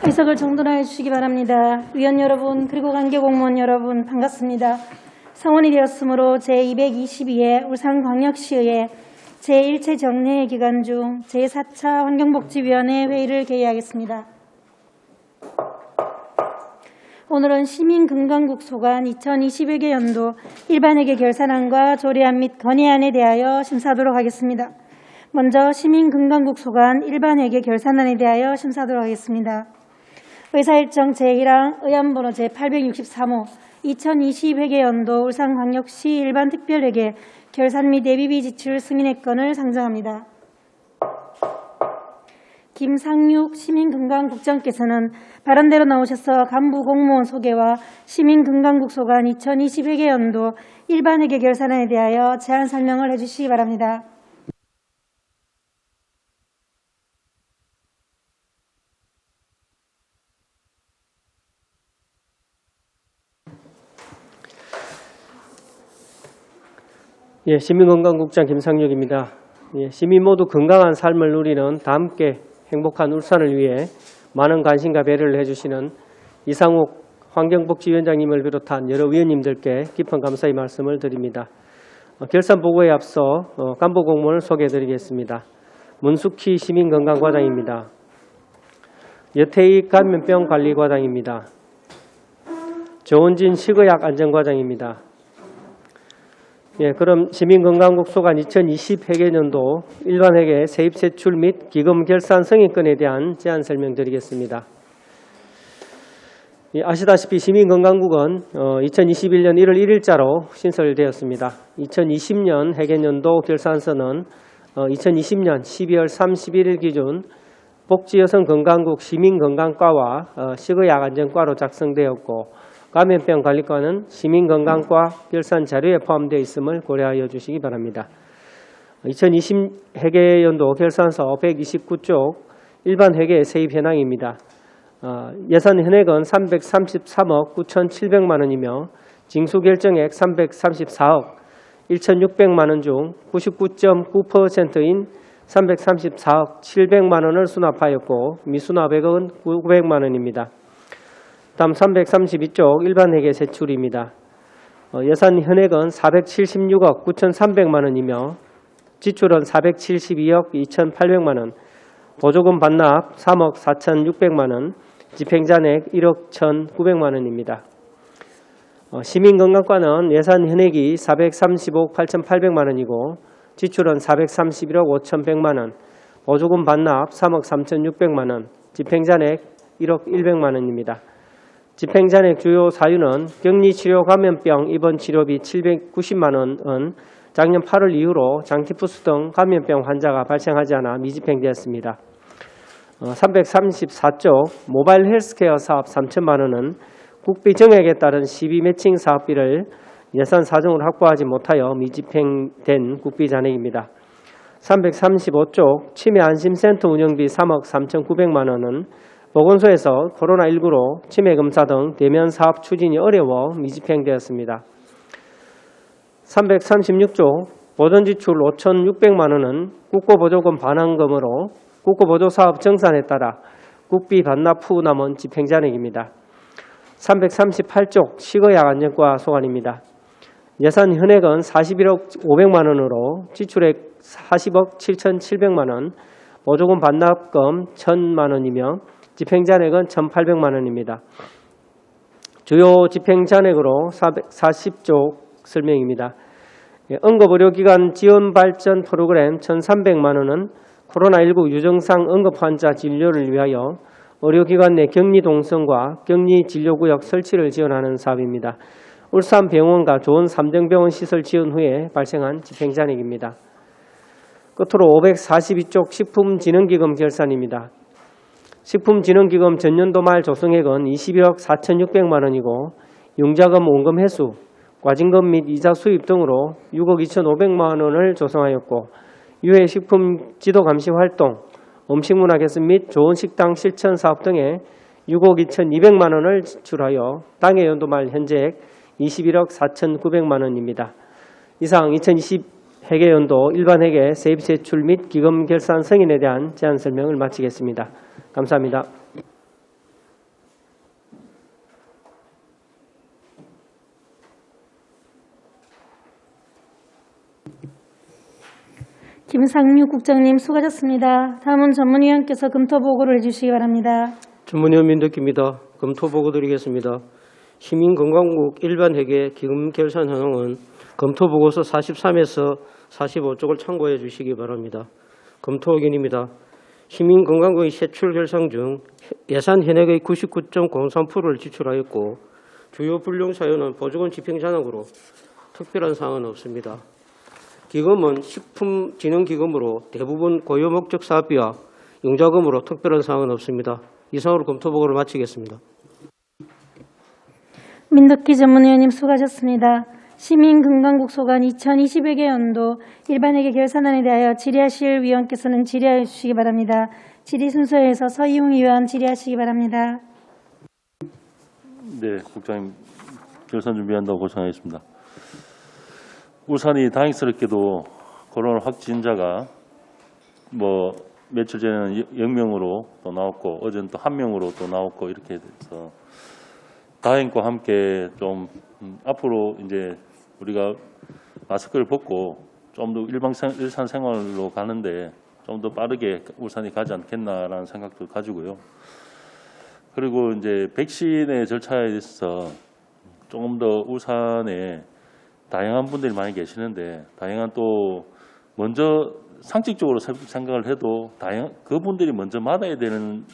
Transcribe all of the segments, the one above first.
의석을 정돈하여 주시기 바랍니다. 위원 여러분 그리고 관계 공무원 여러분 반갑습니다. 성원이 되었으므로 제222회 울산광역시의회 제1차 정례 기간 중 제4차 환경복지위원회 회의를 개의하겠습니다. 오늘은 시민건강국 소관 2021개 연도 일반회계 결산안과 조례안 및 건의안에 대하여 심사하도록 하겠습니다. 먼저 시민건강국 소관 일반회계 결산안에 대하여 심사하도록 하겠습니다. 의사일정 제1항 의안번호 제863호 2020회계 연도 울산광역시 일반특별회계 결산 및 예비비 지출 승인의 건을 상정합니다. 김상육 시민건강국장께서는 발언대로 나오셔서 간부 공무원 소개와 시민건강국 소관 2020회계 연도 일반회계 결산안에 대하여 제안 설명을 해주시기 바랍니다. 시민건강국장 김상육입니다. 시민 모두 건강한 삶을 누리는 다 함께 행복한 울산을 위해 많은 관심과 배려를 해주시는 이상욱 환경복지위원장님을 비롯한 여러 위원님들께 깊은 감사의 말씀을 드립니다. 결산 보고에 앞서 간부 공무원을 소개해드리겠습니다. 문숙희 시민건강과장입니다. 여태익 감염병관리과장입니다. 조은진 식의약안전과장입니다. 그럼 시민건강국 소관 2020회계년도 일반회계 세입세출 및 기금 결산 승인건에 대한 제안 설명드리겠습니다. 아시다시피 시민건강국은 2021년 1월 1일자로 신설되었습니다. 2020년 회계년도 결산서는 2020년 12월 31일 기준 복지여성건강국 시민건강과와 식의약안전과로 작성되었고 감염병관리과는 시민건강과 결산 자료에 포함되어 있음을 고려하여 주시기 바랍니다. 2020 회계연도 결산서 129쪽 일반 회계 세입 현황입니다. 예산 현액은 333억 9,700만 원이며 징수결정액 334억 1,600만 원 중 99.9%인 334억 700만 원을 수납하였고 미수납액은 900만 원입니다. 다음 332쪽 일반회계 세출입니다. 예산 현액은 476억 9,300만 원이며 지출은 472억 2,800만 원, 보조금 반납 3억 4,600만 원, 집행잔액 1억 1,900만 원입니다. 시민건강과는 예산 현액이 435억 8,800만 원이고 지출은 431억 5,100만 원, 보조금 반납 3억 3,600만 원, 집행잔액 1억 100만 원입니다. 집행잔액 주요 사유는 격리치료 감염병 입원 치료비 790만 원은 작년 8월 이후로 장티푸스 등 감염병 환자가 발생하지 않아 미집행되었습니다. 334쪽 모바일 헬스케어 사업 3천만 원은 국비 정액에 따른 시비 매칭 사업비를 예산 사정으로 확보하지 못하여 미집행된 국비 잔액입니다. 335쪽 치매안심센터 운영비 3억 3,900만 원은 보건소에서 코로나19로 치매검사 등 대면 사업 추진이 어려워 미집행되었습니다. 336조 보전지출 5,600만 원은 국고보조금 반환금으로 국고보조사업 정산에 따라 국비 반납 후 남은 집행잔액입니다. 338조 식의약안전과 소관입니다. 예산 현액은 41억 500만 원으로 지출액 40억 7,700만 원, 보조금 반납금 1,000만 원이며 집행잔액은 1,800만 원입니다. 주요 집행잔액으로 440조 설명입니다. 응급의료기관 지원발전 프로그램 1,300만 원은 코로나19 유증상 응급환자 진료를 위하여 의료기관 내 격리동선과 격리진료구역 설치를 지원하는 사업입니다. 울산병원과 좋은 3등병원 시설 지원 후에 발생한 집행잔액입니다. 끝으로 542쪽 식품진흥기금 결산입니다. 식품진흥기금 전년도 말 조성액은 21억 4,600만 원이고 융자금 원금 회수, 과징금 및 이자 수입 등으로 6억 2,500만 원을 조성하였고 유해 식품 지도 감시 활동, 음식문화 개선 및 좋은 식당 실천 사업 등에 6억 2,200만 원을 지출하여 당해 연도 말 현재액 21억 4,900만 원입니다. 이상 2020 회계연도 일반회계 세입세출 및 기금 결산 승인에 대한 제안 설명을 마치겠습니다. 감사합니다. 김상류 국장님 수고하셨습니다. 다음은 전문위원께서 검토 보고를 해주시기 바랍니다. 전문위원 민덕기입니다. 검토 보고 드리겠습니다. 시민건강국 일반회계 기금 결산 현황은 검토 보고서 43에서 45쪽을 참고해 주시기 바랍니다. 검토 의견입니다. 시민건강국의 세출 결상 중 예산 현액의 99.03%를 지출하였고 주요 불용 사유는 보조금 집행 잔액으로 특별한 사항은 없습니다. 기금은 식품진흥기금으로 대부분 고유 목적 사업비와 융자금으로 특별한 사항은 없습니다. 이상으로 검토 보고를 마치겠습니다. 민덕기 전문위원님 수고하셨습니다. 시민건강국 소관 2020회계 연도 일반회계 결산안에 대하여 질의하실 위원께서는 질의하여 주시기 바랍니다. 질의 순서에서 서희웅 위원 질의하시기 바랍니다. 네, 국장님 결산 준비한다고 고생하겠습니다. 울산이 다행스럽게도 코로나 확진자가 며칠 전에는 0명으로 또 나왔고 어제는 또 1명으로 또 나왔고 이렇게 돼서 다행과 함께 좀 앞으로 이제 우리가 마스크를 벗고 좀 더 일상생활로 가는데 좀 더 빠르게 울산이 가지 않겠나라는 생각도 가지고요. 그리고 이제 백신의 절차에 있어서 조금 더 울산에 다양한 분들이 많이 계시는데 다양한 또 먼저 상식적으로 생각을 해도 그분들이 먼저 맞아야 되는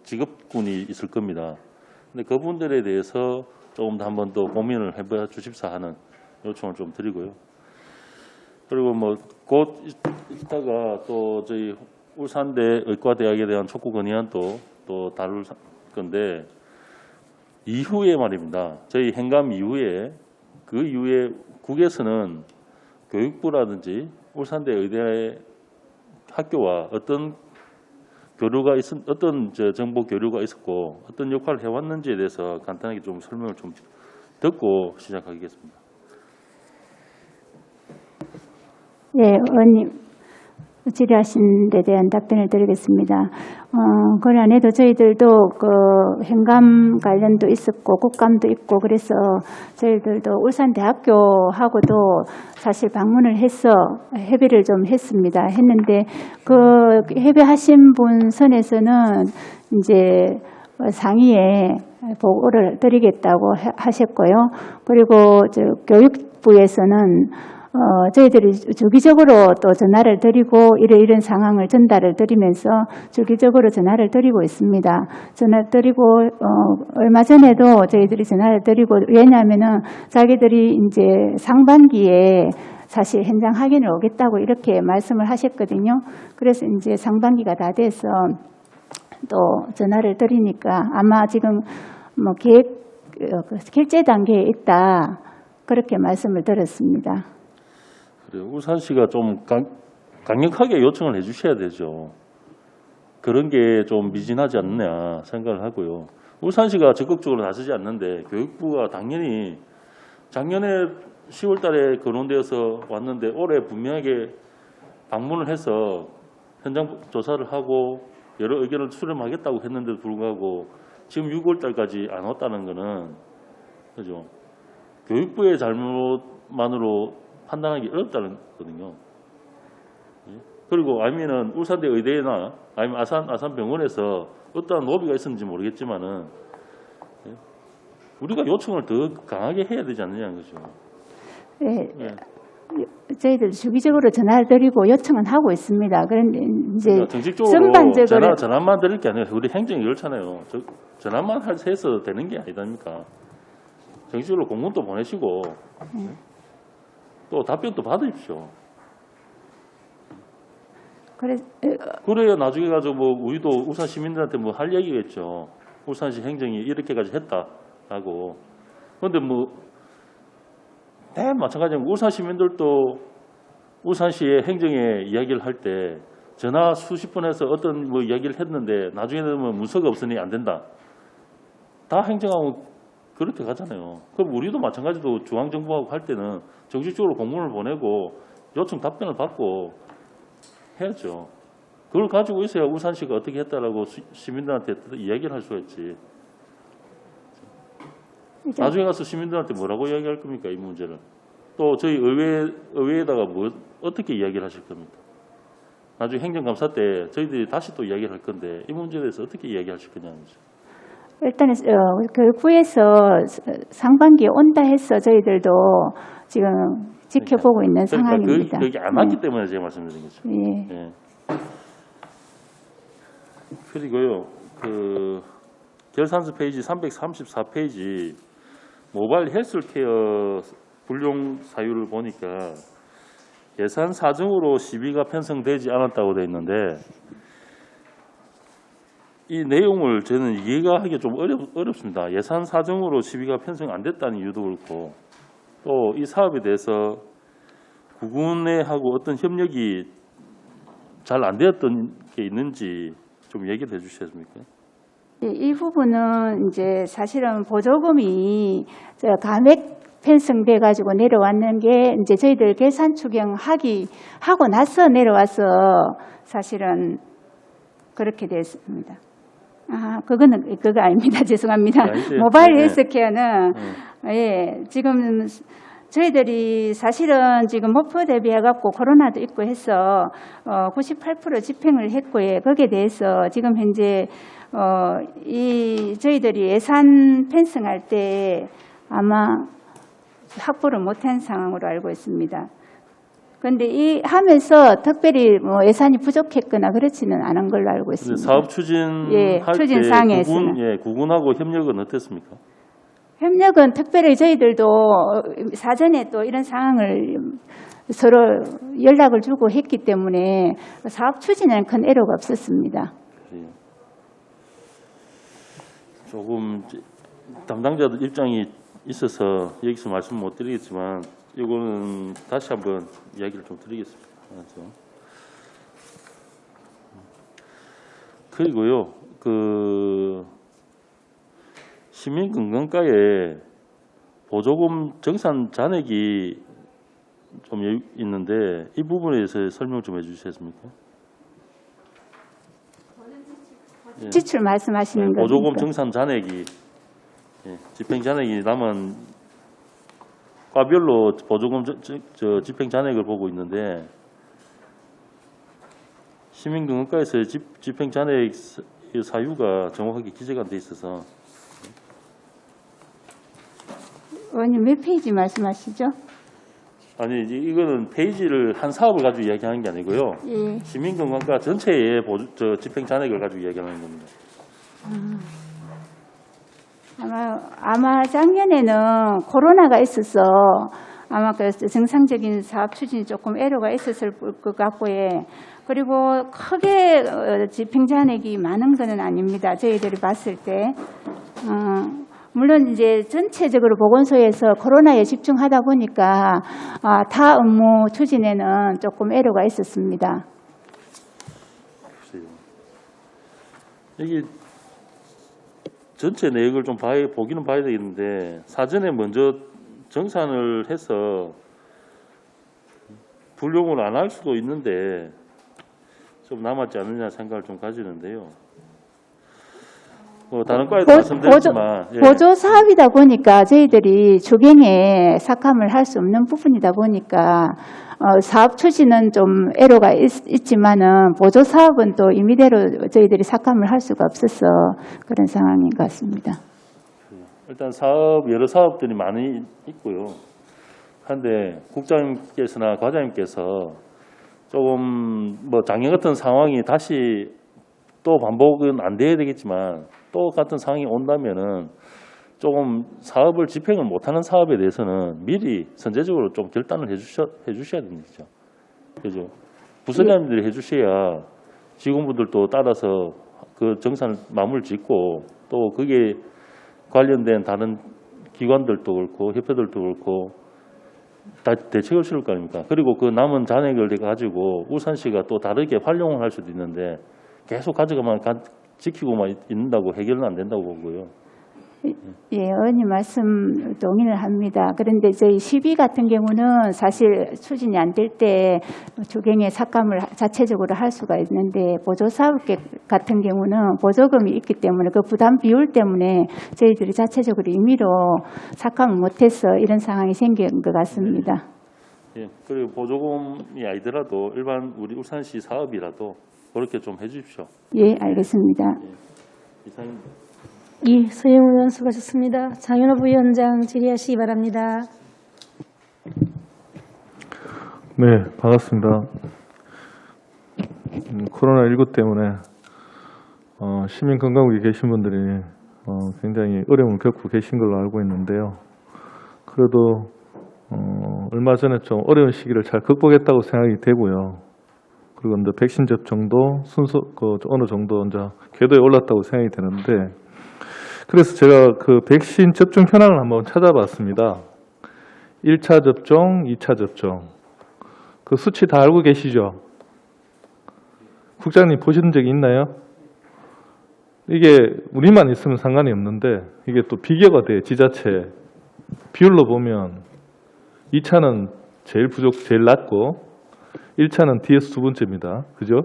직업군이 있을 겁니다. 근데 그분들에 대해서 조금 더 한번 더 고민을 해봐 주십사 하는 요청을 좀 드리고요. 그리고 곧 이따가 또 저희 울산대 의과대학에 대한 촉구 건의안도 또 다룰 건데 이후에 말입니다. 저희 행감 이후에 그 이후에 국에서는 교육부라든지 울산대 의대 학교와 어떤 정보 교류가 있었고 어떤 역할을 해왔는지에 대해서 간단하게 좀 설명을 좀 듣고 시작하겠습니다. 네, 의원님 질의하신 데 대한 답변을 드리겠습니다. 그 안에도 저희들도 행감 관련도 있었고 국감도 있고 그래서 저희들도 울산대학교하고도 사실 방문을 해서 협의를 좀 했는데 그 협의하신 분 선에서는 이제 상위에 보고를 드리겠다고 하셨고요. 그리고 교육부에서는 저희들이 주기적으로 또 전화를 드리고 이런 상황을 전달을 드리면서 주기적으로 전화를 드리고 있습니다. 전화 드리고 얼마 전에도 저희들이 전화를 드리고 왜냐하면은 자기들이 이제 상반기에 사실 현장 확인을 오겠다고 이렇게 말씀을 하셨거든요. 그래서 이제 상반기가 다 돼서 또 전화를 드리니까 아마 지금 결제 단계에 있다 그렇게 말씀을 드렸습니다. 울산시가 좀 강력하게 요청을 해주셔야 되죠. 그런 게 좀 미진하지 않느냐 생각을 하고요. 울산시가 적극적으로 나서지 않는데 교육부가 당연히 작년에 10월 달에 거론되어서 왔는데 올해 분명하게 방문을 해서 현장 조사를 하고 여러 의견을 수렴하겠다고 했는데도 불구하고 지금 6월 달까지 안 왔다는 거는 그죠? 교육부의 잘못만으로 판단하기 어렵다는 거거든요. 그리고 아니면은 울산대 의대나 아니면 아산병원에서 어떠한 로비가 있었는지 모르겠지만은 우리가 요청을 더 강하게 해야 되지 않느냐는 거죠. 네. 저희들 주기적으로 전화를 드리고 요청은 하고 있습니다. 그런데 이제 그러니까 정식적으로 전반적으로 전화만 드릴 게 아니라 우리 행정이 그렇잖아요. 전화만 해서 되는 게 아니다니까. 정식으로 공문도 보내시고 또 답변도 받으십시오. 그래야 나중에 가지고 우리도 울산 시민들한테 할 얘기가 있죠. 울산시 행정이 이렇게까지 했다라고. 그런데 마찬가지로 울산 시민들도 울산시의 행정에 이야기를 할 때 전화 수십 번 해서 어떤 이야기를 했는데 나중에 되면 문서가 없으니 안 된다. 다 행정하고 그렇게 가잖아요. 그럼 우리도 마찬가지로 중앙정부하고 할 때는 정식적으로 공문을 보내고 요청 답변을 받고 해야죠. 그걸 가지고 있어야 울산시가 어떻게 했다라고 시민들한테 이야기를 할 수가 있지. 나중에 가서 시민들한테 뭐라고 이야기할 겁니까, 이 문제를. 또 저희 의회에다가 어떻게 이야기를 하실 겁니까? 나중에 행정감사 때 저희들이 다시 또 이야기를 할 건데 이 문제에 대해서 어떻게 이야기하실 거냐는 거죠. 일단은 교육부에서 상반기에 온다 해서 저희들도 지금 지켜보고 있는 상황입니다. 그게 안 왔기 때문에 제가 말씀드린 거죠. 예. 예. 그리고요, 결산서 페이지 334페이지 모바일 헬스케어 불용 사유를 보니까 예산 사정으로 시비가 편성되지 않았다고 되어 있는데 이 내용을 저는 이해하기 좀 어렵습니다. 예산 사정으로 시비가 편성 안 됐다는 이유도 그렇고 또 이 사업에 대해서 구군회하고 어떤 협력이 잘 안 되었던 게 있는지 좀 얘기를 해 주시겠습니까? 예, 이 부분은 이제 사실은 보조금이 감액 편성돼 가지고 내려왔는 게 이제 저희들 계산 추경하고 나서 내려와서 사실은 그렇게 됐습니다. 그거 아닙니다. 죄송합니다. 모바일 헬스케어는 예, 지금 저희들이 사실은 지금 목표 대비해 갖고 코로나도 있고 해서 98% 집행을 했고 예, 거기에 대해서 지금 현재 저희들이 예산 편성할 때 아마 확보를 못한 상황으로 알고 있습니다. 그런데 하면서 특별히 뭐 예산이 부족했거나 그렇지는 않은 걸로 알고 있습니다. 사업 추진할 때 추진상에서는 구군하고 협력은 어땠습니까? 협력은 특별히 저희들도 사전에 또 이런 상황을 서로 연락을 주고 했기 때문에 사업 추진에는 큰 애로가 없었습니다. 조금 담당자들 입장이 있어서 여기서 말씀 못 드리겠지만 이거는 다시 한번 이야기를 좀 드리겠습니다. 그리고요, 시민건강과에 보조금 정산 잔액이 좀 있는데 이 부분에 대해서 설명 좀 해주시겠습니까? 지출 말씀하시는 겁니까? 보조금 정산 잔액이 집행 잔액이 남은 과별로 보조금 집행 잔액을 보고 있는데 시민건강과에서 집행 잔액 사유가 정확하게 기재가 돼 있어서 의원님 몇 페이지 말씀하시죠? 아니 이거는 페이지를 한 사업을 가지고 이야기하는 게 아니고요. 예. 시민건강과 전체의 집행 잔액을 가지고 이야기하는 겁니다. 아마 작년에는 코로나가 있어서 아마 그 정상적인 사업 추진이 조금 애로가 있었을 것 같고 예. 그리고 크게 집행 잔액이 많은 것은 아닙니다. 저희들이 봤을 때. 물론 이제 전체적으로 보건소에서 코로나에 집중하다 보니까 타 업무 추진에는 조금 애로가 있었습니다. 여기 전체 내역을 좀 보기는 봐야 되겠는데 사전에 먼저 정산을 해서 불용을 안 할 수도 있는데 좀 남았지 않느냐 생각을 좀 가지는데요. 다른 과에도 말씀드렸지만 보조 사업이다 보니까 저희들이 주경에 삭감을 할 수 없는 부분이다 보니까 사업 추진은 좀 애로가 있지만은 보조 사업은 또 임의대로 저희들이 삭감을 할 수가 없어서 그런 상황인 것 같습니다. 일단 여러 사업들이 많이 있고요. 그런데 국장님께서나 과장님께서 조금 작년 같은 상황이 다시 또 반복은 안 돼야 되겠지만 또 같은 상황이 온다면은 조금 사업을 집행을 못하는 사업에 대해서는 미리 선제적으로 좀 결단을 해주셔야 됩니다. 그죠? 부서장님들이 해주셔야 직원분들도 따라서 그 정산을 마무리 짓고 또 그게 관련된 다른 기관들도 그렇고 협회들도 그렇고 다 대책을 세울 거 아닙니까? 그리고 그 남은 잔액을 가지고 울산시가 또 다르게 활용을 할 수도 있는데 계속 가져가만 지키고만 있는다고 해결은 안 된다고 보고요. 예, 의원님 말씀 동의를 합니다. 그런데 저희 시비 같은 경우는 사실 추진이 안 될 때 주경에 삭감을 자체적으로 할 수가 있는데 보조사업 같은 경우는 보조금이 있기 때문에 그 부담 비율 때문에 저희들이 자체적으로 임의로 삭감을 못해서 이런 상황이 생긴 것 같습니다. 예, 그리고 보조금이 아니더라도 일반 우리 울산시 사업이라도 그렇게 좀 해주십시오. 예, 알겠습니다. 이상입니다. 예, 서영우 의원 수고하셨습니다. 장윤호 부위원장 질의하시기 바랍니다. 네, 반갑습니다. 코로나19 때문에 시민건강국에 계신 분들이 굉장히 어려움을 겪고 계신 걸로 알고 있는데요. 그래도 얼마 전에 좀 어려운 시기를 잘 극복했다고 생각이 되고요. 그리고 이제 백신 접종도 순서 어느 정도 이제 궤도에 올랐다고 생각이 되는데, 그래서 제가 그 백신 접종 현황을 한번 찾아봤습니다. 1차 접종, 2차 접종. 그 수치 다 알고 계시죠? 국장님 보신 적이 있나요? 이게 우리만 있으면 상관이 없는데 이게 또 비교가 돼요. 지자체 비율로 보면 2차는 제일 낮고 1차는 뒤에서 두 번째입니다. 그죠?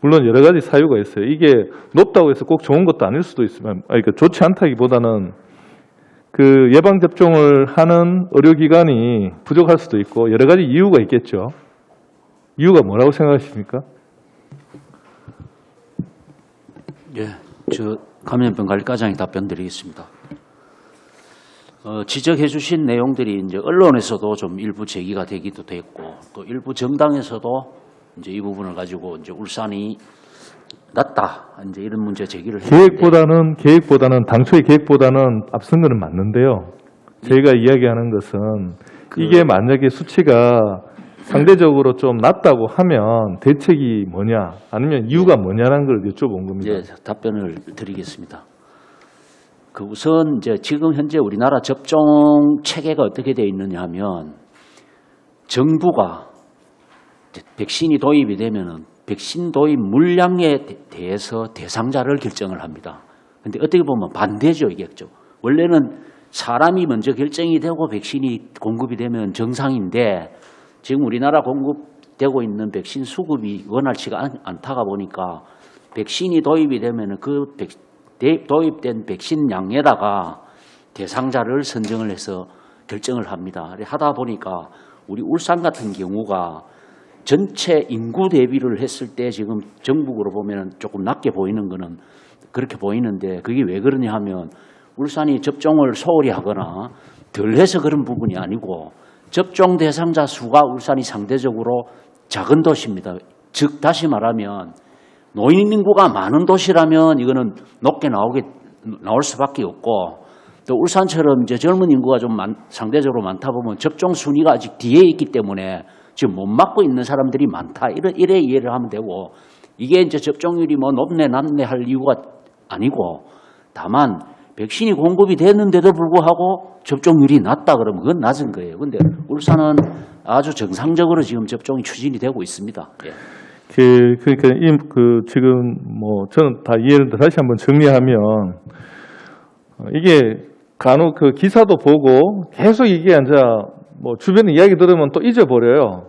물론 여러 가지 사유가 있어요. 이게 높다고 해서 꼭 좋은 것도 아닐 수도 있으면, 그러니까 좋지 않다기보다는 그 예방접종을 하는 의료기관이 부족할 수도 있고 여러 가지 이유가 있겠죠. 이유가 뭐라고 생각하십니까? 예, 저 감염병관리과장이 답변 드리겠습니다. 지적해 주신 내용들이 이제 언론에서도 좀 일부 제기가 되기도 됐고 또 일부 정당에서도 이제 이 부분을 가지고 이제 울산이 낫다 이제 이런 문제 제기를 했는데 계획보다는 당초의 계획보다는 앞선 거는 맞는데요. 저희가 이야기하는 것은 이게 만약에 수치가 상대적으로 좀 낮다고 하면 대책이 뭐냐 아니면 이유가 뭐냐라는 걸 여쭤본 겁니다. 이제 답변을 드리겠습니다. 그 우선 이제 지금 현재 우리나라 접종 체계가 어떻게 되어 있느냐 하면 정부가 백신이 도입이 되면은 백신 도입 물량에 대해서 대상자를 결정을 합니다. 그런데 어떻게 보면 반대죠, 이게. 원래는 사람이 먼저 결정이 되고 백신이 공급이 되면 정상인데 지금 우리나라 공급되고 있는 백신 수급이 원활치가 않다가 보니까 백신이 도입이 되면 그 도입된 백신 양에다가 대상자를 선정을 해서 결정을 합니다. 하다 보니까 우리 울산 같은 경우가 전체 인구 대비를 했을 때 지금 전국으로 보면 조금 낮게 보이는 거는 그렇게 보이는데 그게 왜 그러냐 하면 울산이 접종을 소홀히 하거나 덜 해서 그런 부분이 아니고 접종 대상자 수가 울산이 상대적으로 작은 도시입니다. 즉 다시 말하면 노인 인구가 많은 도시라면 이거는 높게 나올 수밖에 없고 또 울산처럼 이제 젊은 인구가 좀 상대적으로 많다 보면 접종 순위가 아직 뒤에 있기 때문에 지금 못 맞고 있는 사람들이 많다. 이래 이해를 하면 되고 이게 이제 접종률이 뭐 높네 낮네 할 이유가 아니고 다만 백신이 공급이 됐는데도 불구하고 접종률이 낮다 그러면 그건 낮은 거예요. 근데 울산은 아주 정상적으로 지금 접종이 추진이 되고 있습니다. 예. 그러니까 지금 뭐 저는 다 이해를 다시 한번 정리하면 이게 간혹 그 기사도 보고 계속 이게 이제 뭐 주변에 이야기 들으면 또 잊어버려요.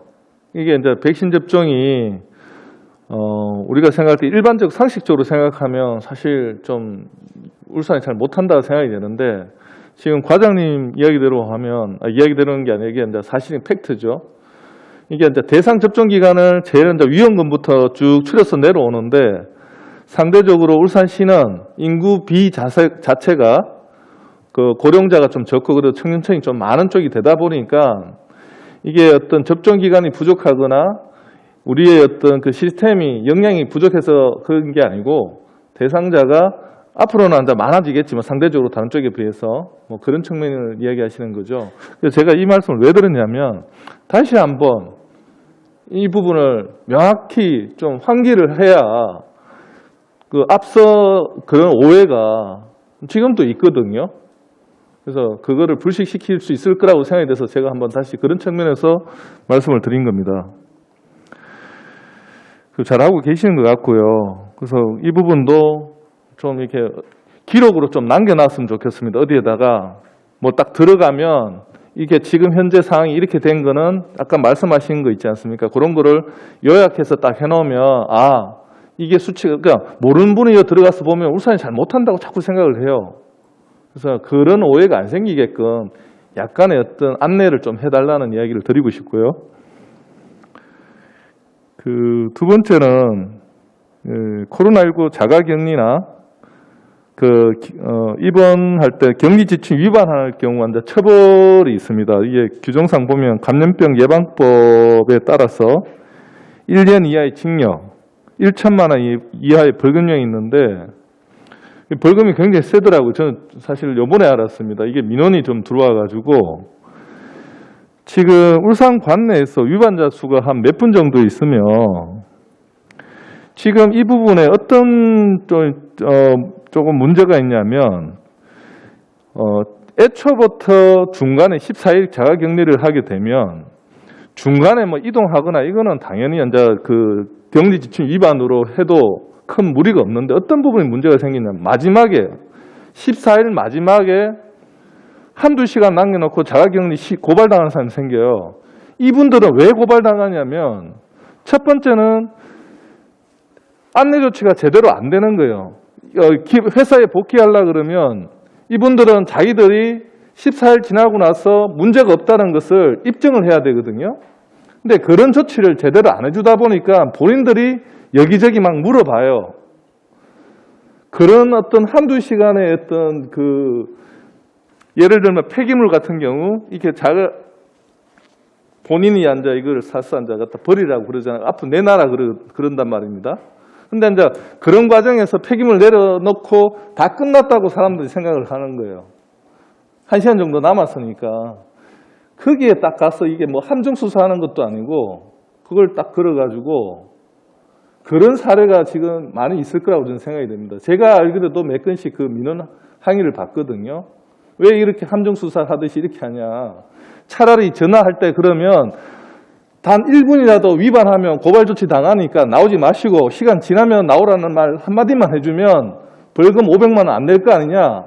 이게 이제 백신 접종이 우리가 생각할 때 일반적 상식적으로 생각하면 사실 좀 울산이 잘 못한다고 생각이 되는데 지금 과장님 이야기대로 하면 이야기대로는 게 아니라 이게 이제 사실은 팩트죠. 이게 이제 대상 접종 기간을 제일 이제 위험군부터 쭉 추려서 내려오는데 상대적으로 울산시는 인구 비 자체가 그 고령자가 좀 적고 그래도 청년층이 좀 많은 쪽이 되다 보니까 이게 어떤 접종 기간이 부족하거나 우리의 어떤 그 시스템이 역량이 부족해서 그런 게 아니고 대상자가 앞으로는 이제 많아지겠지만 상대적으로 다른 쪽에 비해서 뭐 그런 측면을 이야기하시는 거죠. 그래서 제가 이 말씀을 왜 드렸냐면 다시 한번 이 부분을 명확히 좀 환기를 해야 그 앞서 그런 오해가 지금도 있거든요. 그래서 그거를 불식시킬 수 있을 거라고 생각이 돼서 제가 한번 다시 그런 측면에서 말씀을 드린 겁니다. 잘하고 계시는 것 같고요. 그래서 이 부분도 좀 이렇게 기록으로 좀 남겨놨으면 좋겠습니다. 어디에다가 뭐 딱 들어가면 이게 지금 현재 상황이 이렇게 된 거는 아까 말씀하신 거 있지 않습니까? 그런 거를 요약해서 딱 해놓으면 이게 수치가 그러니까 모르는 분이 들어가서 보면 울산이 잘 못한다고 자꾸 생각을 해요. 그래서 그런 오해가 안 생기게끔 약간의 어떤 안내를 좀 해달라는 이야기를 드리고 싶고요. 그 두 번째는 코로나19 자가격리나 입원할 때 격리 지침 위반할 경우 환자 처벌이 있습니다. 이게 규정상 보면 감염병 예방법에 따라서 1년 이하의 징역, 1천만 원 이하의 벌금형이 있는데 벌금이 굉장히 세더라고요. 저는 사실 요번에 알았습니다. 이게 민원이 좀 들어와가지고 지금 울산 관내에서 위반자 수가 한 몇 분 정도 있으면 지금 이 부분에 어떤 조금 문제가 있냐면 애초부터 중간에 14일 자가격리를 하게 되면 중간에 뭐 이동하거나 이거는 당연히 이제 그 격리 지침 위반으로 해도 큰 무리가 없는데 어떤 부분에 문제가 생기냐면 마지막에 14일 마지막에 한두 시간 남겨놓고 자가격리 고발당하는 사람이 생겨요. 이분들은 왜 고발당하냐면 첫 번째는 안내 조치가 제대로 안 되는 거예요. 회사에 복귀하려고 그러면 이분들은 자기들이 14일 지나고 나서 문제가 없다는 것을 입증을 해야 되거든요. 근데 그런 조치를 제대로 안 해주다 보니까 본인들이 여기저기 막 물어봐요. 그런 어떤 한두 시간의 어떤 예를 들면 폐기물 같은 경우 이렇게 본인이 이걸 사서 갖다 버리라고 그러잖아요. 앞으로 내놔라 그런단 말입니다. 근데 이제 그런 과정에서 폐기물 내려놓고 다 끝났다고 사람들이 생각을 하는 거예요. 1시간 정도 남았으니까. 거기에 딱 가서 이게 뭐 함정수사하는 것도 아니고 그걸 딱 걸어가지고 그런 사례가 지금 많이 있을 거라고 저는 생각이 됩니다. 제가 알기로도 몇 건씩 그 민원 항의를 받거든요. 왜 이렇게 함정수사 하듯이 이렇게 하냐. 차라리 전화할 때 그러면 단 1분이라도 위반하면 고발 조치 당하니까 나오지 마시고 시간 지나면 나오라는 말 한마디만 해주면 벌금 500만 원 안 낼 거 아니냐.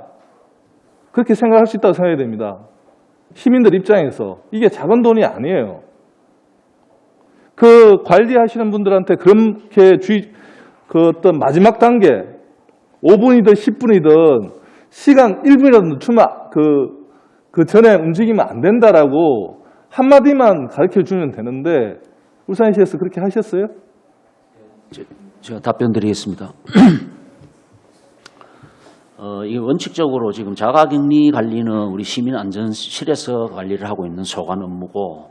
그렇게 생각할 수 있다고 생각이 됩니다. 시민들 입장에서 이게 작은 돈이 아니에요. 그 관리하시는 분들한테 그렇게 어떤 마지막 단계 5분이든 10분이든 시간 1분이라도 늦추면 그 전에 움직이면 안 된다라고 한마디만 가르쳐 주면 되는데 울산시에서 그렇게 하셨어요? 제가 답변 드리겠습니다. 이게 원칙적으로 지금 자가격리 관리는 우리 시민안전실에서 관리를 하고 있는 소관 업무고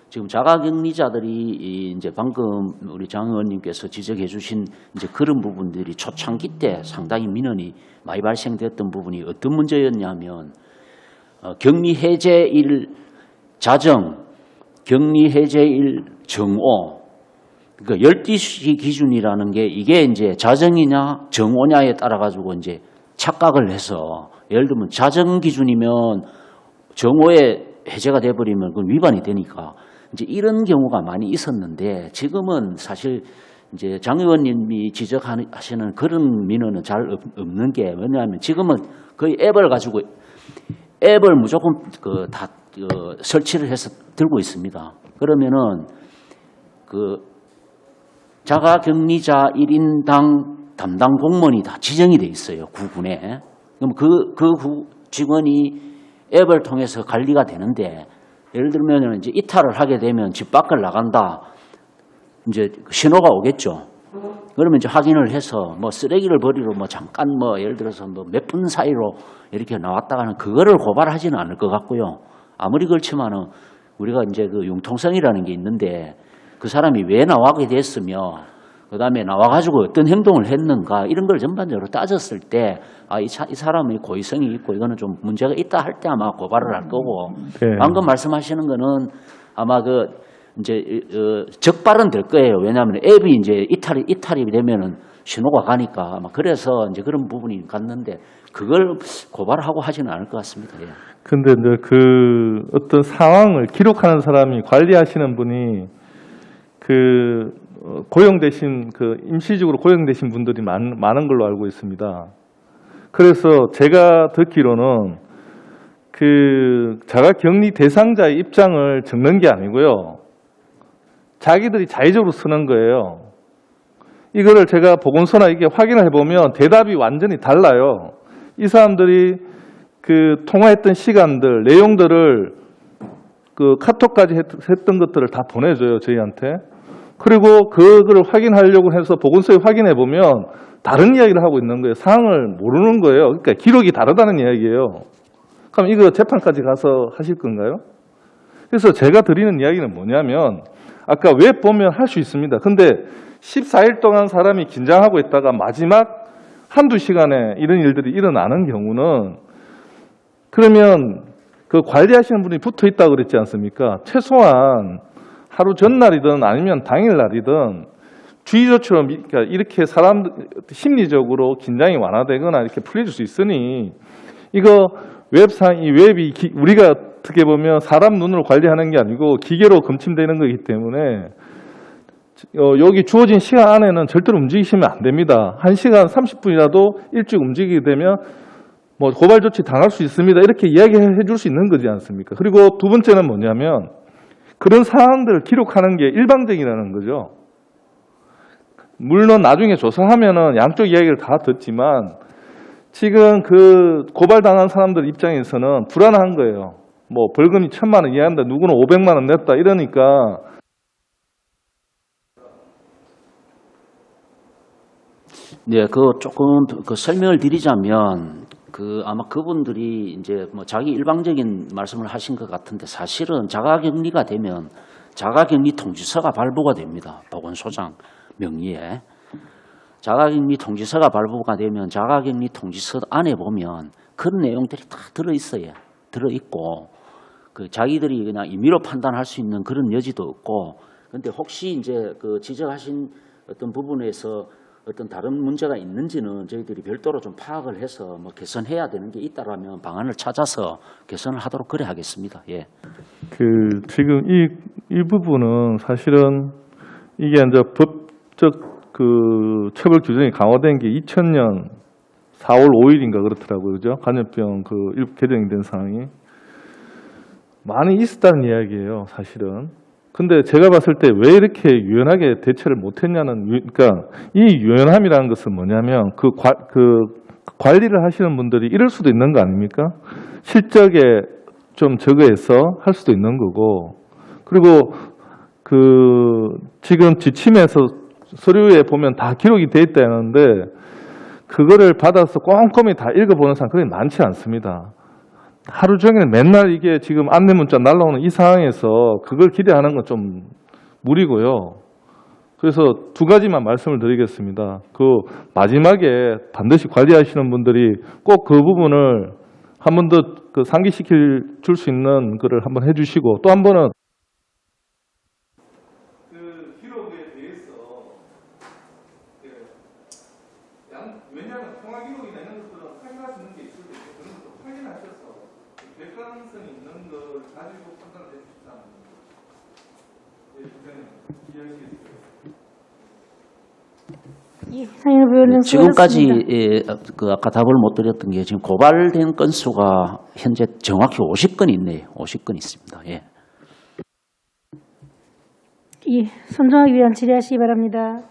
지금 자가격리자들이 이제 방금 우리 장 의원님께서 지적해 주신 이제 그런 부분들이 초창기 때 상당히 민원이 많이 발생됐던 부분이 어떤 문제였냐면 격리 해제일 자정, 격리 해제일 정오, 그러니까 12시 기준이라는 게 이게 이제 자정이냐 정오냐에 따라 가지고 이제 착각을 해서 예를 들면 자정 기준이면 정오에 해제가 돼버리면 그건 위반이 되니까 이제 이런 경우가 많이 있었는데 지금은 사실 이제 장 의원님이 지적하시는 그런 민원은 잘 없는 게 왜냐하면 지금은 거의 앱을 무조건 다 설치를 해서 들고 있습니다. 그러면은 자가격리자 1인당 담당 공무원이 다 지정이 돼 있어요. 구군에. 그럼 그 직원이 앱을 통해서 관리가 되는데 예를 들면 이제 이탈을 하게 되면 집 밖을 나간다. 이제 신호가 오겠죠. 그러면 이제 확인을 해서 뭐 쓰레기를 버리러 뭐 잠깐 뭐 예를 들어서 뭐 몇 분 사이로 이렇게 나왔다가는 그거를 고발하지는 않을 것 같고요. 아무리 그렇지만은 우리가 이제 그 융통성이라는 게 있는데 그 사람이 왜 나가게 됐으며 그 다음에 나와가지고 어떤 행동을 했는가 이런 걸 전반적으로 따졌을 때 이 사람의 고의성이 있고 이거는 좀 문제가 있다 할 때 아마 고발을 할 거고 네. 방금 말씀하시는 거는 아마 이제 적발은 될 거예요. 왜냐하면 앱이 이제 이탈이 되면은 신호가 가니까 아마 그래서 이제 그런 부분이 갔는데 그걸 고발하고 하지는 않을 것 같습니다. 예. 근데 이제 어떤 상황을 기록하는 사람이 관리하시는 분이 고용되신 임시직으로 고용되신 분들이 많은 걸로 알고 있습니다. 그래서 제가 듣기로는 자가격리 대상자의 입장을 적는 게 아니고요. 자기들이 자의적으로 쓰는 거예요. 이거를 제가 보건소나 이게 확인을 해보면 대답이 완전히 달라요. 이 사람들이 그 통화했던 시간들, 내용들을 그 카톡까지 했던 것들을 다 보내줘요, 저희한테. 그리고 그거를 확인하려고 해서 보건소에 확인해 보면 다른 이야기를 하고 있는 거예요. 사항을 모르는 거예요. 그러니까 기록이 다르다는 이야기예요. 그럼 이거 재판까지 가서 하실 건가요? 그래서 제가 드리는 이야기는 뭐냐면 아까 웹 보면 할 수 있습니다. 근데 14일 동안 사람이 긴장하고 있다가 마지막 한두 시간에 이런 일들이 일어나는 경우는 그러면 그 관리하시는 분이 붙어 있다고 그랬지 않습니까? 최소한 하루 전날이든 아니면 당일날이든 주의조처럼 그러니까 이렇게 사람 심리적으로 긴장이 완화되거나 이렇게 풀려질 수 있으니 이거 이 웹이 우리가 어떻게 보면 사람 눈으로 관리하는 게 아니고 기계로 검침되는 거기 때문에 여기 주어진 시간 안에는 절대로 움직이시면 안 됩니다. 1시간 30분이라도 일찍 움직이게 되면 뭐 고발 조치 당할 수 있습니다. 이렇게 이야기해 줄 수 있는 거지 않습니까? 그리고 두 번째는 뭐냐면 그런 사항들을 기록하는 게 일방적이라는 거죠. 물론 나중에 조사하면은 양쪽 이야기를 다 듣지만 지금 그 고발당한 사람들 입장에서는 불안한 거예요. 뭐 벌금이 1,000만 원 이하인데 누구는 500만 원 냈다 이러니까 네, 조금 설명을 드리자면 아마 그분들이 이제 뭐 자기 일방적인 말씀을 하신 것 같은데 사실은 자가격리가 되면 자가격리 통지서가 발부가 됩니다. 보건소장 명의에. 자가격리 통지서가 발부가 되면 자가격리 통지서 안에 보면 그런 내용들이 다 들어있어요. 들어있고 자기들이 그냥 임의로 판단할 수 있는 그런 여지도 없고 근데 혹시 이제 지적하신 어떤 부분에서 어떤 다른 문제가 있는지는 저희들이 별도로 좀 파악을 해서 뭐 개선해야 되는 게 있다라면 방안을 찾아서 개선을 하도록 그래 하겠습니다. 예. 지금 이 부분은 사실은 이게 이제 법적 처벌 규정이 강화된 게 2000년 4월 5일인가 그렇더라고요. 그죠? 간염병 일부 개정이 된 상황이 많이 있었다는 이야기예요, 사실은. 근데 제가 봤을 때 왜 이렇게 유연하게 대처를 못했냐는, 그러니까 이 유연함이라는 것은 뭐냐면 관리를 하시는 분들이 이럴 수도 있는 거 아닙니까? 실적에 좀 저거해서 할 수도 있는 거고, 그리고 지금 지침에서 서류에 보면 다 기록이 돼 있다는데 그거를 받아서 꼼꼼히 다 읽어보는 사람 그렇게 많지 않습니다. 하루 종일 맨날 이게 지금 안내 문자 날라오는 이 상황에서 그걸 기대하는 건 좀 무리고요. 그래서 두 가지만 말씀을 드리겠습니다. 마지막에 반드시 관리하시는 분들이 꼭 그 부분을 한 번 더 상기시킬 줄 수 있는 거를 한번 해주시고 또 한 번은 기록에 대해서 왜냐하면 통화 기록이나 이런 것들은 확인하시는 게 있을 때 그런 것도 확인하셔서 객관성 있는 걸 가지고 판단을 해주시다는 이해하시겠어요? 예, 상인호 부위원님 지금까지 수고하셨습니다. 아까 답을 못 드렸던 게 지금 고발된 건수가 현재 정확히 50건 있네요. 50건 있습니다. 예. 예, 손정학 위원 질의하시기 바랍니다.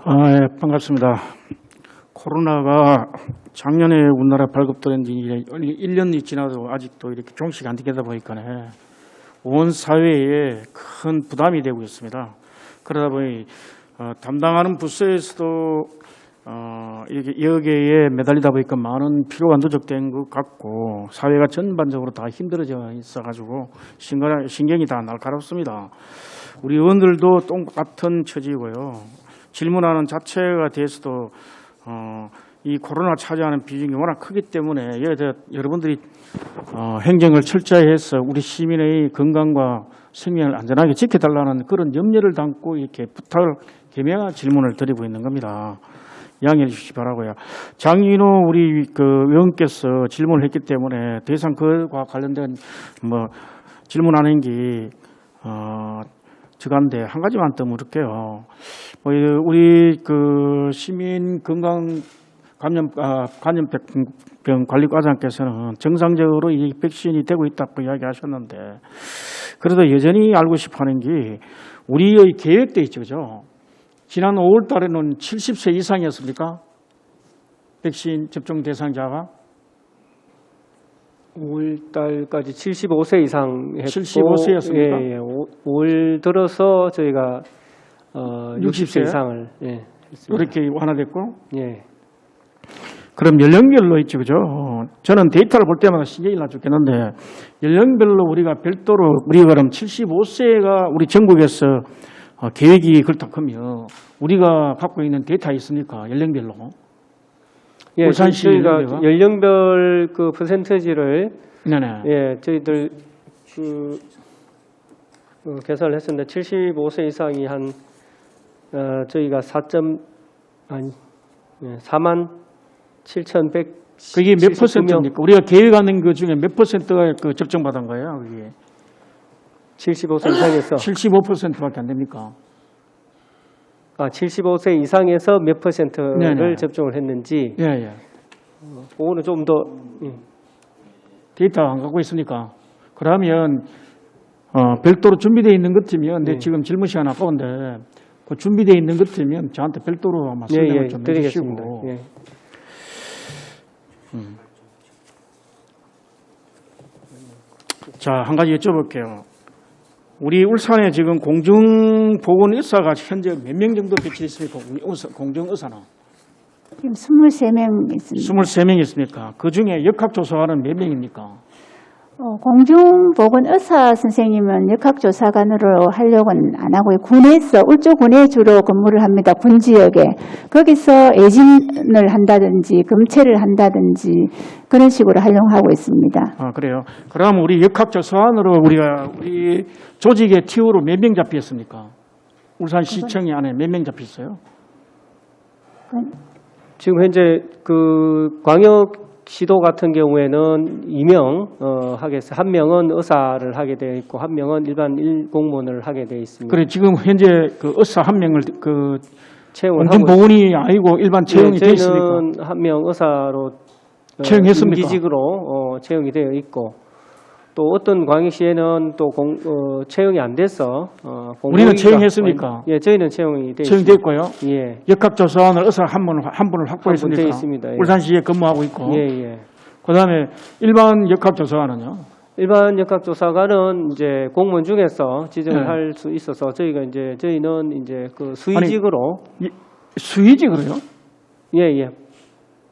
예, 반갑습니다. 코로나가 작년에 우리나라 발급된 지 1년이 지나도 아직도 이렇게 종식이 안 되다 보니까 온 사회에 큰 부담이 되고 있습니다. 그러다 보니 담당하는 부서에서도 이렇게 여기에 매달리다 보니까 많은 피로가 누적된 것 같고 사회가 전반적으로 다 힘들어져 있어가지고 신경이 다 날카롭습니다. 우리 의원들도 똑같은 처지고요. 질문하는 자체가 대해서도 이 코로나 차지하는 비중이 워낙 크기 때문에 여러분들이 행정을 철저히 해서 우리 시민의 건강과 생명을 안전하게 지켜달라는 그런 염려를 담고 이렇게 부탁을 겸해야 질문을 드리고 있는 겁니다. 양해해 주시기 바라고요. 장인호 우리 의원께서 질문을 했기 때문에 더 이상 그와 관련된 질문하는 게 저간데 한 가지만 더 물을게요. 우리 시민 건강 감염병 관리과장께서는 정상적으로 이 백신이 되고 있다고 이야기하셨는데 그래도 여전히 알고 싶어하는 게 우리의 계획돼 있죠, 그죠? 지난 5월 달에는 70세 이상이었습니까? 백신 접종 대상자가 5월 달까지 75세 이상 했고 75세 였습니까? 예, 예. 5월 들어서 저희가 60세 60세? 이상을 했습니다. 이렇게 완화됐고 예. 그럼 연령별로 있죠, 그죠? 저는 데이터를 볼 때마다 신경이 나 죽겠는데 연령별로 우리가 별도로 우리가 그럼 75세가 우리 전국에서 계획이 그렇다 하면 우리가 갖고 있는 데이터 있습니까? 연령별로? 예, 울산시 저희가 연령대가? 연령별 그 퍼센테이지를 네네. 예, 저희들 계산을 했습니다. 75세 이상이 한 저희가 4만 7,100 그게 몇 퍼센트입니까? 우리가 계획하는 그 중에 몇 퍼센트가 그 접종받은 거예요? 그게 75세 이상에서 75%밖에 안 됩니까? 75세 이상에서 몇 퍼센트를 네네. 접종을 했는지 예, 예. 그거는 좀 더 데이터 안 갖고 있으니까. 그러면 별도로 준비되어 있는 것 같으면 내 네. 지금 지금 질문 시간 아까운데 그 준비되어 있는 것 같으면 저한테 별도로 아마 설명을 좀 드리겠습니다. 해주시고. 예. 자, 한 가지 여쭤볼게요. 우리 울산에 지금 공중보건의사가 현재 몇 명 정도 배치되어 있습니까? 공중의사는? 지금 23명 있습니다. 23명 있습니까? 그 중에 역학조사관은 몇 명입니까? 공중보건의사 선생님은 역학조사관으로 하려고는 안 하고요. 군에서 울주군에 주로 근무를 합니다. 군 지역에. 거기서 애진을 한다든지 검체를 한다든지 그런 식으로 활용하고 있습니다. 아, 그래요. 그럼 우리 역학조사관으로 우리 조직의 TU로 몇 명 잡혔습니까? 울산시청이 안에 몇 명 잡혔어요? 지금 현재 그 광역시도 같은 경우에는 2명 하겠어요. 한 명은 의사를 하게 되어 있고 한 명은 일반 공무원을 하게 되어 있습니다. 그래, 지금 현재 그 의사 한 명을 그 채용을 하고 공중보건이 아니고 일반 채용이 되어 있으니까. 저희는 한 명 의사로 채용했습니까? 임기직으로 채용이 되어 있고 또 어떤 광역시에는 또 채용이 안 돼서 우리는 채용했습니까? 예, 저희는 채용이 되어 채용됐고요. 있습니다. 예. 역학조사관을 의사 한 분을 돼 확보했습니까? 있습니다. 예. 울산시에 근무하고 있고. 예, 예. 그다음에 일반 역학조사관은요? 일반 역학조사관은 이제 공무원 중에서 지정을 네. 할 수 있어서 저희는 이제 그 수의직으로 수의직으로요? 예, 예.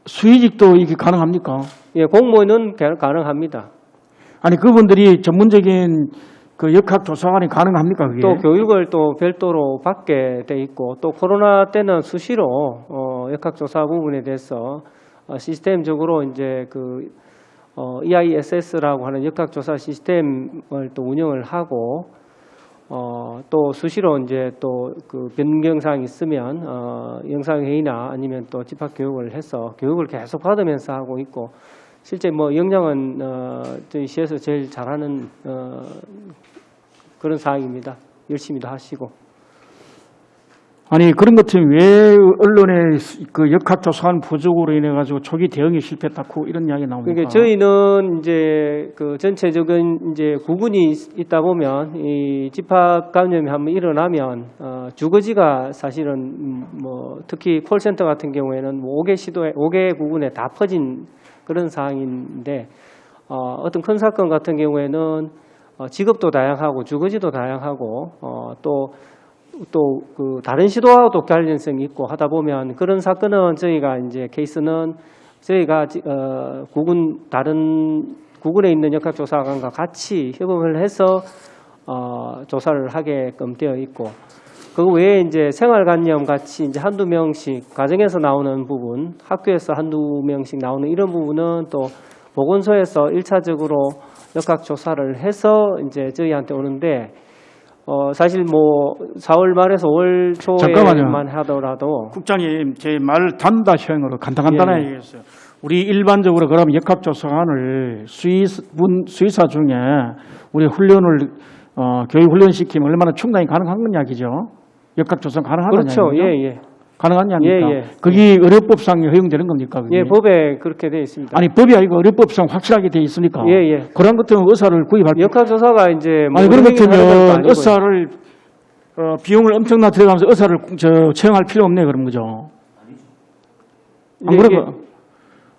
수의직도 이게 가능합니까? 예, 공무원은 가능합니다. 아니 그분들이 전문적인 그 역학조사관이 가능합니까? 그게? 또 교육을 또 별도로 받게 돼 있고 또 코로나 때는 수시로 역학조사 부분에 대해서 시스템적으로 이제 그 EISS라고 하는 역학조사 시스템을 또 운영을 하고 또 수시로 이제 또 그 변경사항이 있으면 영상회의나 아니면 또 집합교육을 해서 교육을 계속 받으면서 하고 있고 실제 뭐 역량은 저희 시에서 제일 잘하는 그런 사항입니다. 열심히도 하시고. 아니 그런 것 같으면 왜 언론에 그 역학조사관 부족으로 인해 가지고 초기 대응이 실패했다고 이런 이야기 나옵니까? 그러니까 저희는 이제 그 전체적인 이제 구분이 있다 보면 이 집합 감염이 한번 일어나면 주거지가 사실은 뭐 특히 콜센터 같은 경우에는 뭐 5개 구분에 다 퍼진 그런 상황인데 어떤 큰 사건 같은 경우에는 직업도 다양하고 주거지도 다양하고 또 그 다른 시도와도 관련성이 있고 하다 보면 그런 사건은 저희가 이제 케이스는 저희가 다른 구군에 있는 역학조사관과 같이 협업을 해서 조사를 하게끔 되어 있고 그 외에 이제 생활관념 같이 이제 한두 명씩 가정에서 나오는 부분, 학교에서 한두 명씩 나오는 이런 부분은 또 보건소에서 1차적으로 역학조사를 해서 이제 저희한테 오는데 사실 뭐 4월 말에서 5월 초에만 하더라도 국장님 제 말 단다형으로 간단하게 얘기했어요. 우리 일반적으로 그럼 역학조사관을 수의사 중에 우리 훈련을 교육 훈련 시키면 얼마나 충당이 가능한 건 이야기죠. 역학조사 가능하다는 그렇죠. 이야기죠. 예, 예. 가능한 이야기입니까? 예, 예. 그게 의료법상 허용되는 겁니까? 그게? 예, 법에 그렇게 되어 있습니다. 아니 법이 아니고 의료법상 확실하게 되어 있으니까. 예, 예. 그런 것 같으면 의사를 구입할 역학조사가 이제 뭐 아니 그런 것 운영을 하는 것도 같으면 아니고요. 의사를 비용을 엄청나 들어가면서 의사를 채용할 필요 없네 그런 거죠. 안 예, 그러면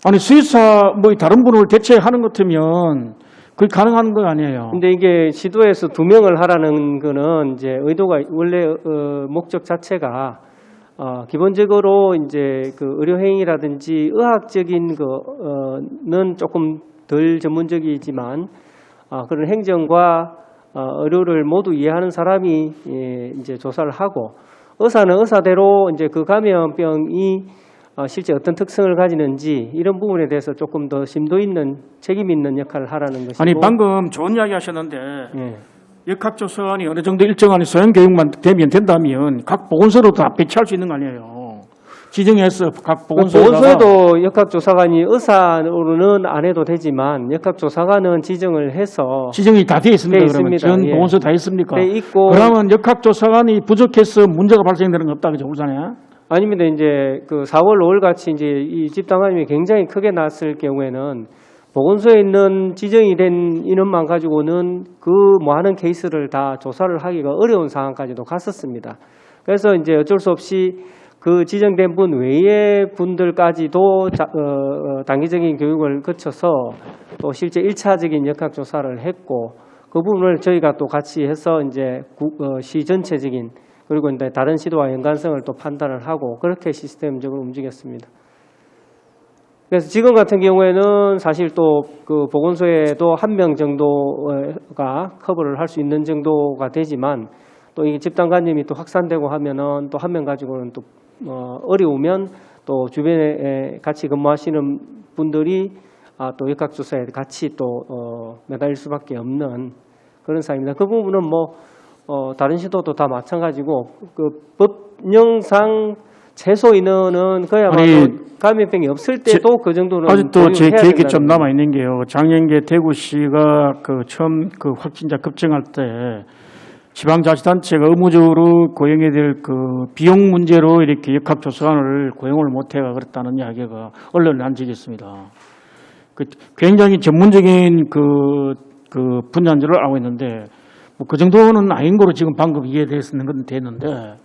아니 수의사 뭐 다른 분을 대체하는 것 같으면 그게 가능한 거 아니에요? 근데 이게 시도에서 2명을 하라는 거는 이제 의도가 원래 목적 자체가 기본적으로 이제 그 의료행위라든지 의학적인 거는 조금 덜 전문적이지만 그런 행정과 의료를 모두 이해하는 사람이 이제 조사를 하고 의사는 의사대로 이제 그 감염병이 실제 어떤 특성을 가지는지 이런 부분에 대해서 조금 더 심도 있는 책임 있는 역할을 하라는 것이고. 아니 방금 좋은 이야기 하셨는데 예. 역학조사관이 어느 정도 일정한 소형 교육만 되면 된다면 각 보건소로 다 배치할 수 있는 거 아니에요? 지정해서 각 보건소에다가 보건소에도 역학조사관이 의사로는 안 해도 되지만 역학조사관은 지정을 해서 지정이 다 돼 있습니까? 돼 그러면 있습니다. 전 예. 보건소 다 있습니까? 돼 있고. 그러면 역학조사관이 부족해서 문제가 발생되는 거 없다 그죠 울산에? 아닙니다. 이제 그 4월, 5월 같이 이제 이 집단감염이 굉장히 크게 났을 경우에는 보건소에 있는 지정이 된 인원만 가지고는 그 많은 케이스를 다 조사를 하기가 어려운 상황까지도 갔었습니다. 그래서 이제 어쩔 수 없이 그 지정된 분 외의 분들까지도 단기적인 교육을 거쳐서 또 실제 1차적인 역학조사를 했고 그 부분을 저희가 또 같이 해서 이제 시 전체적인 그리고 이제 다른 시도와 연관성을 또 판단을 하고 그렇게 시스템적으로 움직였습니다. 그래서 지금 같은 경우에는 사실 또 그 보건소에도 1명 정도가 커버를 할 수 있는 정도가 되지만 또 이 집단 감염이 또 확산되고 하면은 또 1명 가지고는 또 어려우면 또 주변에 같이 근무하시는 분들이 또 역학조사에 같이 또 매달릴 수밖에 없는 그런 상황입니다. 그 부분은 뭐 다른 시도도 다 마찬가지고 그 법령상 최소 인원은 그야말로 감염병이 없을 때도 그 정도는 아직도 제 보유해야 기억에 좀 된다는 남아 있는 게요. 작년에 대구시가 그 처음 그 확진자 급증할 때 지방자치단체가 의무적으로 고용해야 될 그 비용 문제로 이렇게 역학조사관을 고용을 못해가 그랬다는 이야기가 언론에 난 적이 있습니다. 그 굉장히 전문적인 그 분야인 줄 알고 있는데 뭐 그 정도는 아닌 거로 지금 방금 이해됐는 건 됐는데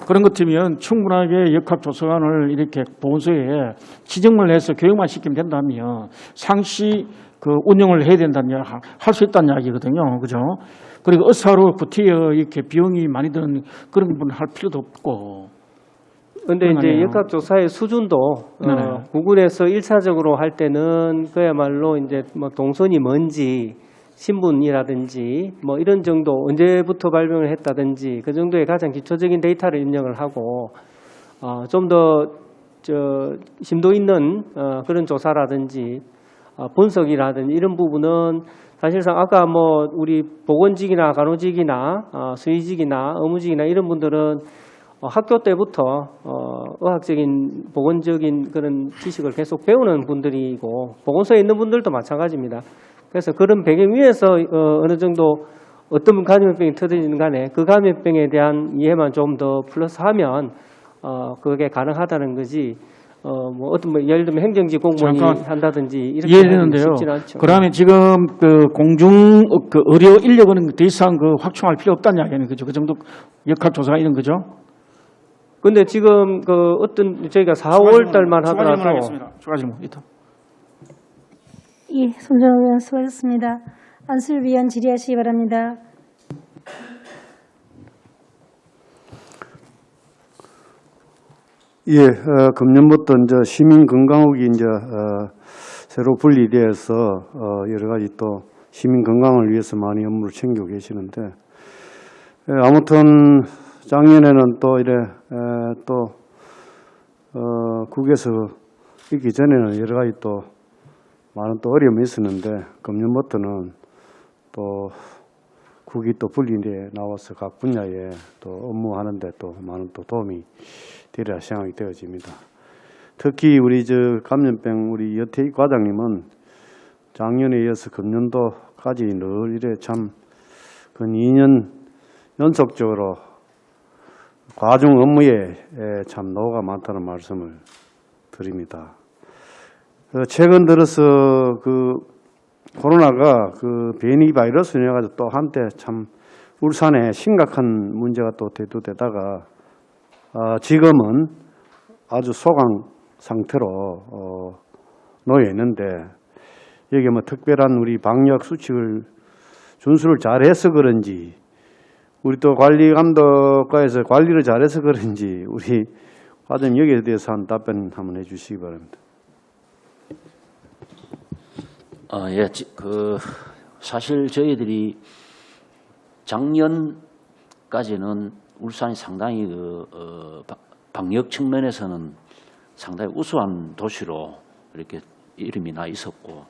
그런 것 같으면 충분하게 역학조사관을 이렇게 보건소에 지정을 해서 교육만 시키면 된다면 상시 그 운영을 해야 된다는 할 수 있다는 이야기거든요. 그죠? 그리고 의사로 구티어 이렇게 비용이 많이 드는 그런 부분을 할 필요도 없고. 그런데 이제 역학조사의 수준도 구군에서 1차적으로 할 때는 그야말로 이제 뭐 동선이 먼지 신분이라든지 뭐 이런 정도 언제부터 발병을 했다든지 그 정도의 가장 기초적인 데이터를 입력을 하고 좀 더 심도 있는 그런 조사라든지 분석이라든지 이런 부분은 사실상 아까 뭐 우리 보건직이나 간호직이나 수의직이나 의무직이나 이런 분들은 학교 때부터 의학적인 보건적인 그런 지식을 계속 배우는 분들이고 보건소에 있는 분들도 마찬가지입니다. 그래서 그런 배경 위에서 어느 정도 어떤 감염병이 터지는 간에 그 감염병에 대한 이해만 좀 더 플러스하면 그게 가능하다는 거지. 뭐 어떤 뭐 예를 들면 행정직 공무원이 한다든지 이렇게 이해되는데요. 쉽지는 않죠. 그러면 지금 그 공중 그 의료 인력은 더 이상 그 확충할 필요 없다는 이야기는 그죠? 그 정도 역학조사가 있는 거죠? 근데 지금 그 어떤 저희가 4, 5월 달만 하더라도 추가 질문 이따. 예, 손정호 의원 수고하셨습니다. 안술 위원 질의하시기 바랍니다. 예, 금년부터 이제 시민건강국이 이제 새로 분리돼서 여러 가지 또 시민 건강을 위해서 많이 업무를 챙기고 계시는데 아무튼 작년에는 또 이래 국에서 있기 전에는 여러 가지 또 많은 또 어려움이 있었는데 금년부터는 또 국이 또 분리돼 나와서 각 분야에 또 업무하는데 또 많은 또 도움이 되리라 생각이 되어집니다. 특히 우리 감염병 우리 여태희 과장님은 작년에 이어서 금년도까지 늘 이래 참 근 2년 연속적으로 과중 업무에 참 노고가 많다는 말씀을 드립니다. 최근 들어서 그 코로나가 그 변이 바이러스로 인해 가지고 또 한때 참 울산에 심각한 문제가 또 대두되다가 지금은 아주 소강 상태로 놓여 있는데 여기 뭐 특별한 우리 방역 수칙을 준수를 잘해서 그런지 우리 또 관리감독과에서 관리를 잘해서 그런지 우리 과장님 여기에 대해서 한 답변 한번 해주시기 바랍니다. 예, 사실 저희들이 작년까지는 울산이 상당히 방역 측면에서는 상당히 우수한 도시로 이렇게 이름이 나 있었고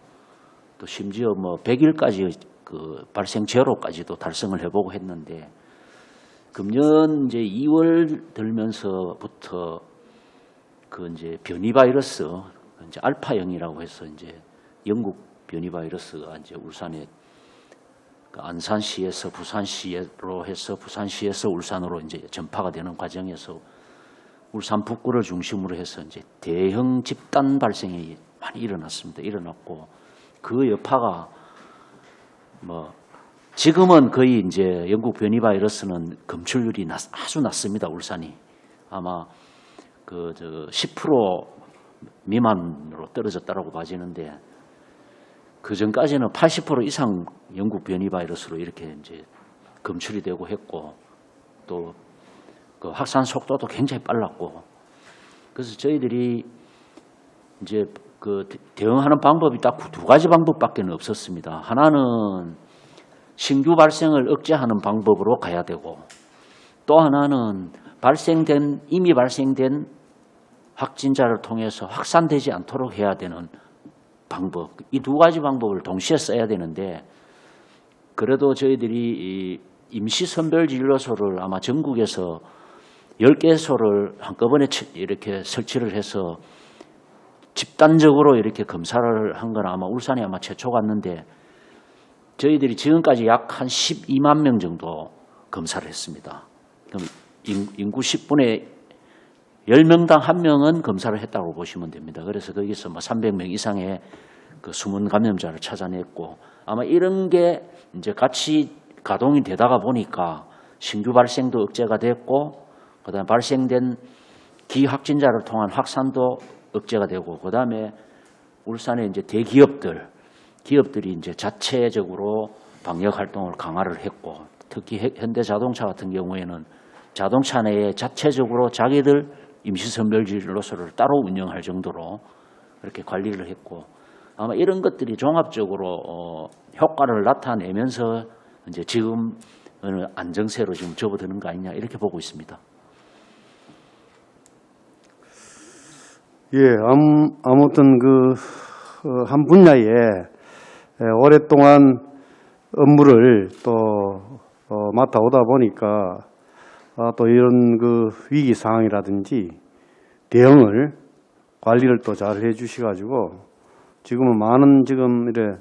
또 심지어 뭐 100일까지 그 발생 제로까지도 달성을 해보고 했는데 금년 이제 2월 들면서부터 그 이제 변이 바이러스 이제 알파형이라고 해서 이제 영국 변이 바이러스가 이제 울산에 그 안산시에서 부산시로 해서 부산시에서 울산으로 이제 전파가 되는 과정에서 울산 북구를 중심으로 해서 이제 대형 집단 발생이 많이 일어났고 그 여파가 뭐 지금은 거의 이제 영국 변이 바이러스는 검출률이 아주 낮습니다. 울산이 아마 그 10% 미만으로 떨어졌다라고 봐지는데 그 전까지는 80% 이상 영국 변이 바이러스로 이렇게 이제 검출이 되고 했고 또 그 확산 속도도 굉장히 빨랐고 그래서 저희들이 이제 그 대응하는 방법이 딱 두 가지 방법밖에 없었습니다. 하나는 신규 발생을 억제하는 방법으로 가야 되고 또 하나는 이미 발생된 확진자를 통해서 확산되지 않도록 해야 되는 방법, 이 두 가지 방법을 동시에 써야 되는데 그래도 저희들이 이 임시선별진료소를 아마 전국에서 10개소를 한꺼번에 이렇게 설치를 해서 집단적으로 이렇게 검사를 한 건 아마 울산이 아마 최초 같는데 저희들이 지금까지 약 한 12만 명 정도 검사를 했습니다. 그럼 인구 10분의 10명당 1명은 검사를 했다고 보시면 됩니다. 그래서 거기서 뭐 300명 이상의 그 숨은 감염자를 찾아냈고 아마 이런 게 이제 같이 가동이 되다가 보니까 신규 발생도 억제가 됐고 그다음에 발생된 기확진자를 통한 확산도 억제가 되고 그다음에 울산의 이제 기업들이 이제 자체적으로 방역 활동을 강화를 했고 특히 현대자동차 같은 경우에는 자동차 내에 자체적으로 자기들 임시선별진료소를 따로 운영할 정도로 그렇게 관리를 했고 아마 이런 것들이 종합적으로 효과를 나타내면서 이제 지금 어느 안정세로 지금 접어드는 거 아니냐 이렇게 보고 있습니다. 예, 아무튼 한 분야에 오랫동안 업무를 또 맡아오다 보니까 또 이런 그 위기 상황이라든지 대응을 관리를 또 잘 해주셔가지고 지금은 많은 지금 이래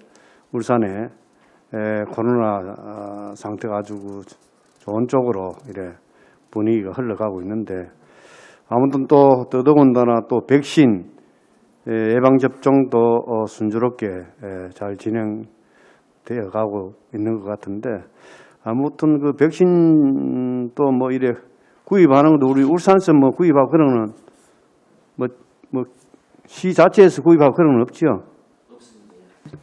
울산에 코로나 상태가 아주 좋은 쪽으로 이래 분위기가 흘러가고 있는데 아무튼 또 더더군다나 또 백신 예방 접종도 순조롭게 잘 진행되어 가고 있는 것 같은데 아무튼 그 백신 또 뭐 이래 구입하는 것도 우리 울산에서 뭐 구입하고 그런 거는 뭐 시 자체에서 구입하고 그런 건 없죠.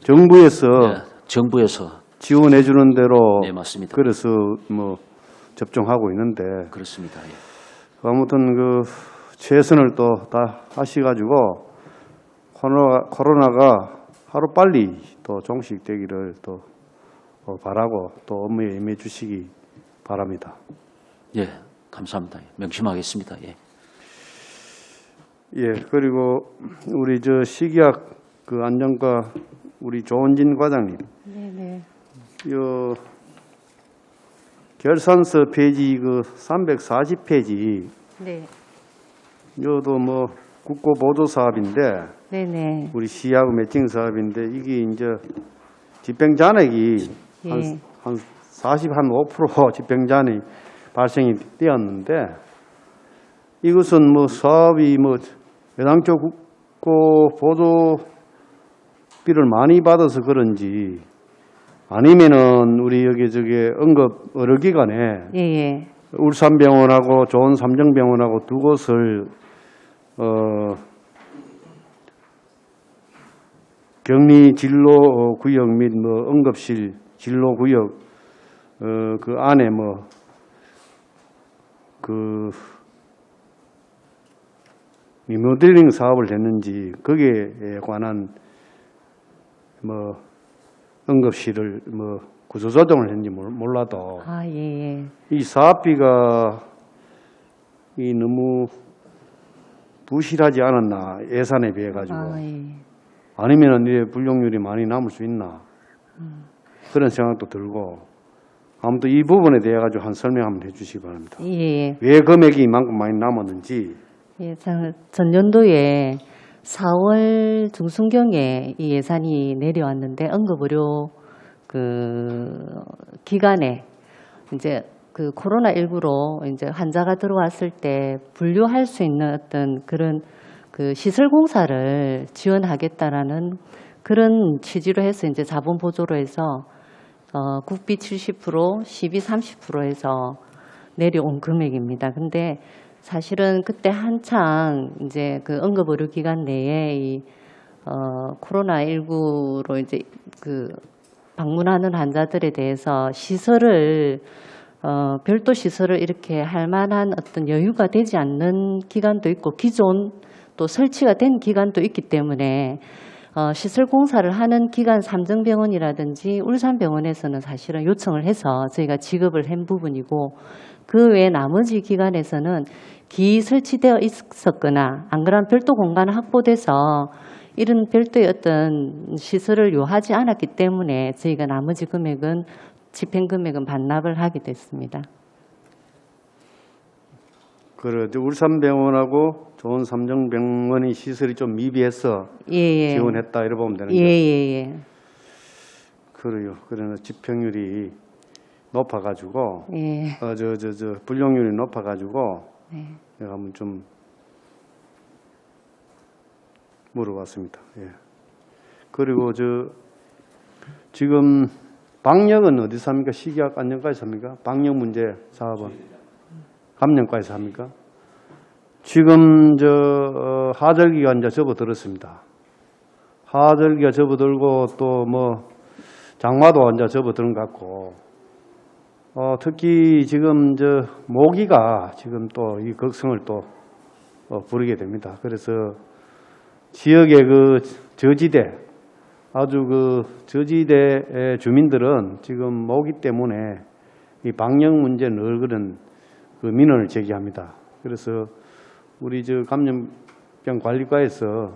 정부에서 네, 정부에서 지원해 주는 대로 네, 맞습니다. 그래서 뭐 접종하고 있는데 그렇습니다. 예. 아무튼 그 최선을 또 다 하시가지고 코로나가 하루 빨리 또 종식되기를 또 바라고 또 업무에 임해 주시기 바랍니다. 예, 감사합니다. 명심하겠습니다. 예. 예, 그리고 우리 저 식약 그 안전과 우리 조은진 과장님. 네네. 요 결산서 페이지 그 340페이지. 네. 요도 뭐 국고 보조 사업인데 네네. 우리 시하고 매칭 사업인데 이게 이제 집행 잔액이 예. 한 5% 집행 잔액이 발생이 되었는데 이것은 뭐 사업이 뭐 애당초 국고 보조비를 많이 받아서 그런지 아니면은 우리 여기 저기 응급 의료기관에 예예. 울산병원하고 좋은 삼정병원하고 두 곳을 격리 진로 구역 및 뭐 응급실 진로 구역 그 안에 뭐 그 리모델링 사업을 했는지 거기에 관한 뭐 응급실을 뭐 구조조정을 했는지 몰라도 예. 이 사업비가 이 너무 부실하지 않았나 예산에 비해 가지고 예. 아니면은 이게 불용률이 많이 남을 수 있나 그런 생각도 들고 아무튼 이 부분에 대해 가지고 한 설명 한번 해주시기 바랍니다. 예. 왜 금액이 이만큼 많이 남았는지. 예, 전년도에 4월 중순경에 이 예산이 내려왔는데 응급의료 그 기간에 이제 그 코로나19로 이제 환자가 들어왔을 때 분류할 수 있는 어떤 그런 그 시설 공사를 지원하겠다라는 그런 취지로 해서 이제 자본 보조로 해서 국비 70%, 시비 30% 해서 내려온 금액입니다. 근데 사실은 그때 한창 이제 그 응급의료기관 내에 이 코로나19로 이제 그 방문하는 환자들에 대해서 시설을 별도 시설을 이렇게 할 만한 어떤 여유가 되지 않는 기관도 있고 기존 또 설치가 된 기관도 있기 때문에 시설 공사를 하는 기관 삼정병원이라든지 울산병원에서는 사실은 요청을 해서 저희가 지급을 한 부분이고 그 외 나머지 기관에서는 기설치되어 있었거나 안 그러면 별도 공간을 확보돼서 이런 별도의 어떤 시설을 요하지 않았기 때문에 저희가 나머지 금액은 집행금액은 반납을 하게 됐습니다. 그래도 울산병원하고 좋은 삼정병원의 시설이 좀 미비해서 예. 지원했다 이래 보면 되는 거죠. 예. 그래요. 그러나 집행률이 높아가지고 예. 불용률이 높아가지고 네. 내가 한번 좀 물어봤습니다. 예. 그리고 지금 방역은 어디서 합니까? 식약 안전과에서 합니까? 방역 문제 사업은 감염과에서 합니까? 지금 하절기가 이제 접어들었습니다. 하절기가 접어들고 또 뭐 장마도 이제 접어드는 것 같고 특히 지금 모기가 지금 또 이 극성을 또 부리게 됩니다. 그래서 지역의 그 저지대 아주 그 저지대 주민들은 지금 모기 때문에 이 방역 문제 늘 그런 그 민원을 제기합니다. 그래서 우리 감염병 관리과에서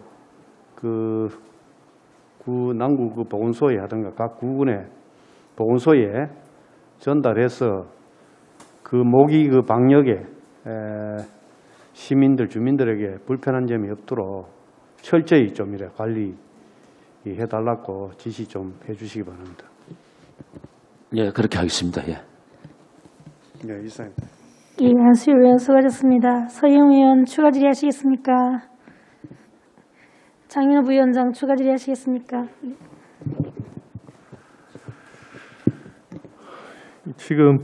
그 남구 그 보건소에 하든가 각 구군의 보건소에 전달해서 그 모기 그 방역에 주민들에게 불편한 점이 없도록 철저히 좀 이래 관리해달라고 지시 좀 해주시기 바랍니다. 예, 그렇게 하겠습니다. 예. 네, 이상입니다. 예, 한수일 의원 수고하셨습니다. 서영 의원 추가 질의하시겠습니까? 장인호 부위원장 추가 질의하시겠습니까? 지금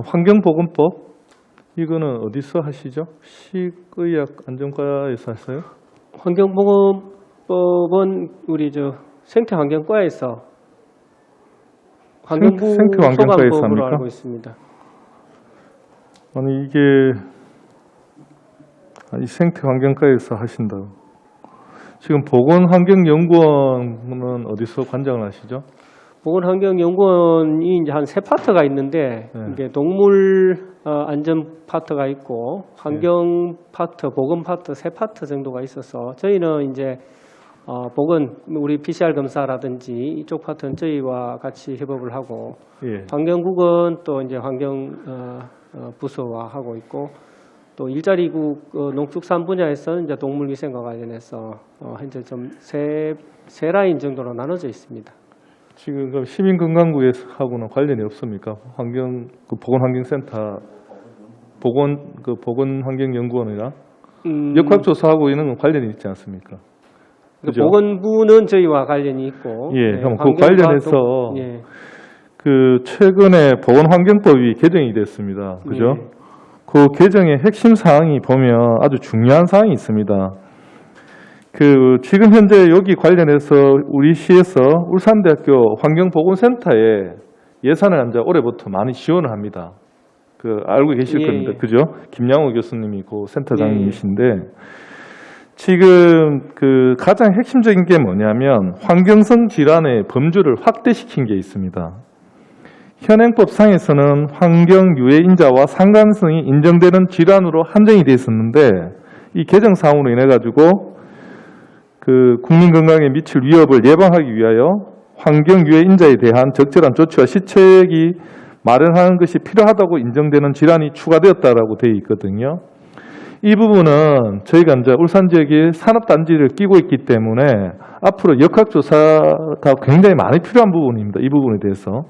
환경보건법 이거는 어디서 하시죠? 식의약안전과에서 하세요? 환경보건법은 우리 생태환경과에서 환경부 생태환경과에서 소관법으로 합니까? 알고 있습니다. 아니 이게 생태환경과에서 하신다고. 지금 보건환경연구원은 어디서 관장을 하시죠? 보건환경연구원이 이제 한 세 파트가 있는데 네. 이게 동물 안전 파트가 있고 환경 파트, 보건 파트 세 파트 정도가 있어서 저희는 이제 우리 PCR 검사라든지 이쪽 파트는 저희와 같이 협업을 하고 예. 환경국은 또 이제 환경 부서와 하고 있고 또 일자리국 농축산 분야에서는 이제 동물위생과 관련해서 현재 좀 세 라인 정도로 나눠져 있습니다. 지금 그 시민건강국하고는 관련이 없습니까? 보건환경센터, 보건환경연구원이랑 역학조사하고 있는 건 관련이 있지 않습니까? 그죠? 보건부는 저희와 관련이 있고, 예, 그럼 그 환경과 관련해서 예. 그 최근에 보건환경법이 개정이 됐습니다. 그죠? 예. 그 개정의 핵심 사항이 보면 아주 중요한 사항이 있습니다. 지금 현재 여기 관련해서 우리 시에서 울산대학교 환경보건센터에 예산을 이제 올해부터 많이 지원을 합니다. 알고 계실 예, 겁니다. 예. 그죠? 김양호 교수님이 그 센터장님이신데, 지금 가장 핵심적인 게 뭐냐면 환경성 질환의 범주를 확대시킨 게 있습니다. 현행법상에서는 환경 유해인자와 상관성이 인정되는 질환으로 한정이 되어 있었는데, 이 개정 사항으로 인해 가지고 국민 건강에 미칠 위협을 예방하기 위하여 환경 유해인자에 대한 적절한 조치와 시책이 마련하는 것이 필요하다고 인정되는 질환이 추가되었다라고 되어 있거든요. 이 부분은 저희가 이제 울산 지역에 산업단지를 끼고 있기 때문에 앞으로 역학조사가 굉장히 많이 필요한 부분입니다. 이 부분에 대해서.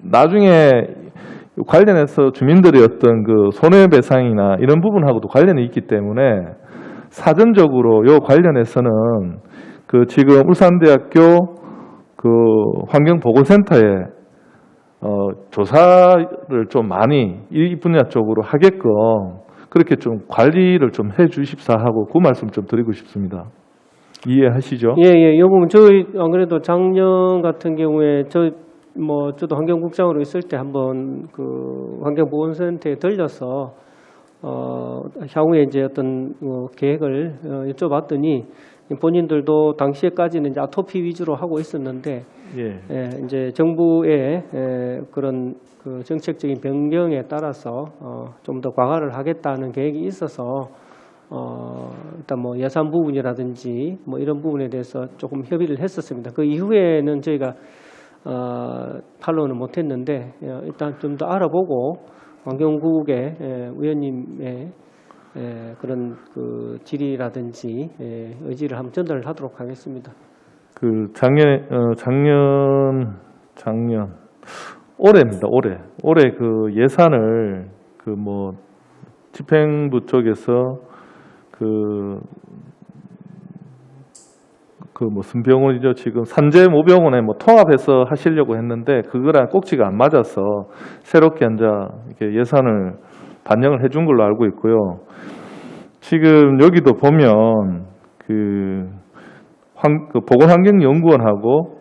나중에 관련해서 주민들의 어떤 손해배상이나 이런 부분하고도 관련이 있기 때문에 사전적으로 요 관련해서는 지금 울산대학교 환경보건센터에 조사를 좀 많이 이 분야 쪽으로 하게끔 그렇게 좀 관리를 좀 해 주십사 하고 그 말씀 좀 드리고 싶습니다. 이해하시죠? 예. 요 부분 저희 안 그래도 작년 같은 경우에 저도 환경국장으로 있을 때 한번 환경보건센터에 들려서 향후에 이제 어떤 계획을 여쭤봤더니 본인들도 당시에까지는 이제 아토피 위주로 하고 있었는데 이제 정부의 그런 정책적인 변경에 따라서 좀 더 강화를 하겠다는 계획이 있어서 일단 예산 부분이라든지 이런 부분에 대해서 조금 협의를 했었습니다. 그 이후에는 저희가 팔로우는 못했는데 일단 좀 더 알아보고 환경국의 위원님의 그런 질의라든지 의지를 한번 전달을 하도록 하겠습니다. 작년 올해입니다. 올해 예산을 집행부 쪽에서 무슨 병원이죠? 지금 산재모병원에 통합해서 하시려고 했는데 그거랑 꼭지가 안 맞아서 새롭게 이제 이렇게 예산을 반영을 해준 걸로 알고 있고요. 지금 여기도 보면 보건환경연구원하고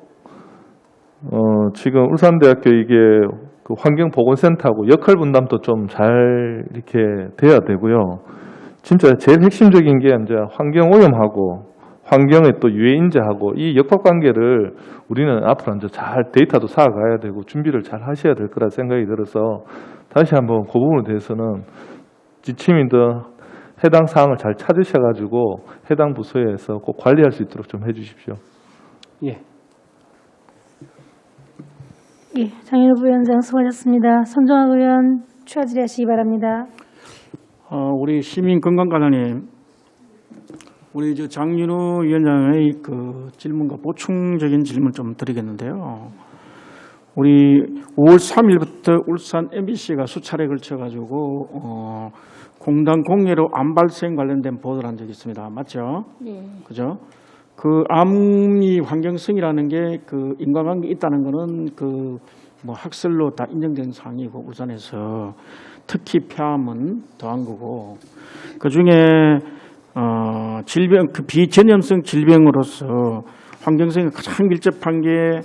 지금 울산대학교 이게 환경보건센터하고 역할 분담도 좀 잘 이렇게 돼야 되고요. 진짜 제일 핵심적인 게 이제 환경오염하고 환경의 또 유해인자하고 이 역학관계를 우리는 앞으로 이제 잘 데이터도 쌓아가야 되고 준비를 잘 하셔야 될 거라 생각이 들어서 다시 한번 그 부분에 대해서는 지침인들 해당 사항을 잘 찾으셔가지고 해당 부서에서 꼭 관리할 수 있도록 좀 해주십시오. 예. 예, 장인호 부위원장 수고하셨습니다. 손정학 의원 추가 질의하시기 바랍니다. 우리 시민건강관장님, 우리 장윤호 위원장의 질문과 보충적인 질문 좀 드리겠는데요. 우리 5월 3일부터 울산 MBC가 수차례 걸쳐가지고 공단 공해로 암 발생 관련된 보도를 한 적이 있습니다. 맞죠? 네. 그죠? 암이 환경성이라는 게 인과관계 있다는 거는 학설로 다 인정된 사항이고 울산에서 특히 폐암은 더한 거고 그 중에 질병 비전염성 질병으로서 환경성이 가장 밀접한 게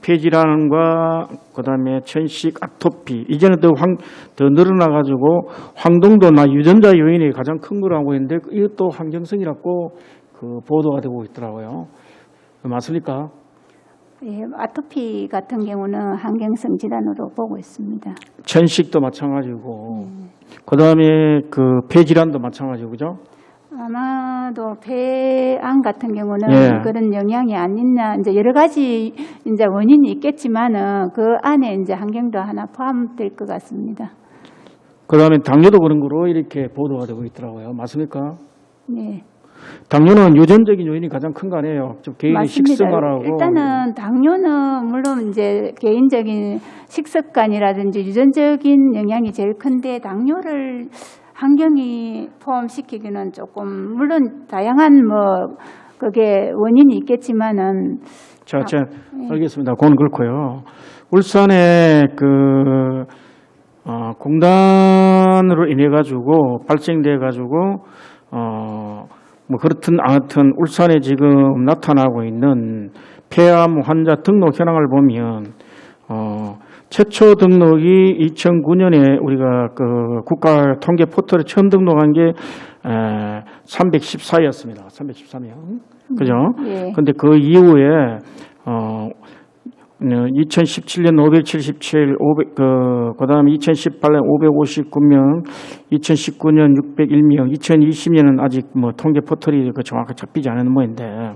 폐질환과 그다음에 천식, 아토피 이제는 더 늘어나가지고 황동도나 유전자 요인이 가장 큰 거라고 했는데 이것도 환경성이라고 보도가 되고 있더라고요. 맞습니까? 예, 아토피 같은 경우는 환경성 질환으로 보고 있습니다. 천식도 마찬가지고 그다음에 폐질환도 마찬가지고 그죠? 아마도 폐암 같은 경우는 예. 그런 영향이 안 있나 이제 여러 가지 이제 원인이 있겠지만은 그 안에 이제 환경도 하나 포함될 것 같습니다. 그다음에 당뇨도 그런 거로 이렇게 보도가 되고 있더라고요. 맞습니까? 네. 당뇨는 유전적인 요인이 가장 큰 거 아니에요? 좀 개인의 맞습니다. 식습관하고. 일단은 당뇨는 물론 이제 개인적인 식습관이라든지 유전적인 영향이 제일 큰데 당뇨를 환경이 포함시키기는 조금 물론 다양한 그게 원인이 있겠지만은 제가 알겠습니다. 그건 그렇고요. 울산에 공단으로 인해 가지고 발생돼 가지고 뭐 그렇든 않든 울산에 지금 나타나고 있는 폐암 환자 등록 현황을 보면 최초 등록이 2009년에 우리가 그 국가 통계 포털에 처음 등록한 게 314였습니다. 313명. 그죠? 예. 근데 그 이후에 2017년 577, 그다음에 2018년 559명, 2019년 601명, 2020년은 아직 뭐 통계 포털이 정확하게 잡히지 않은 모양인데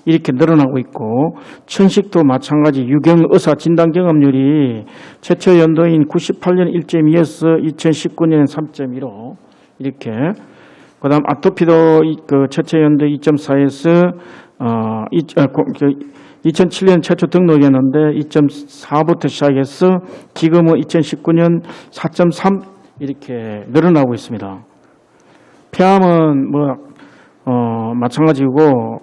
이렇게 늘어나고 있고, 천식도 마찬가지 유경 의사 진단 경험률이 최초 연도인 98년 1.2에서 2019년 3.15 이렇게. 그다음 아토피도 그 최초 연도 2.4에서 2007년 최초 등록이었는데 2.4부터 시작해서 지금은 2019년 4.3 이렇게 늘어나고 있습니다. 폐암은 마찬가지고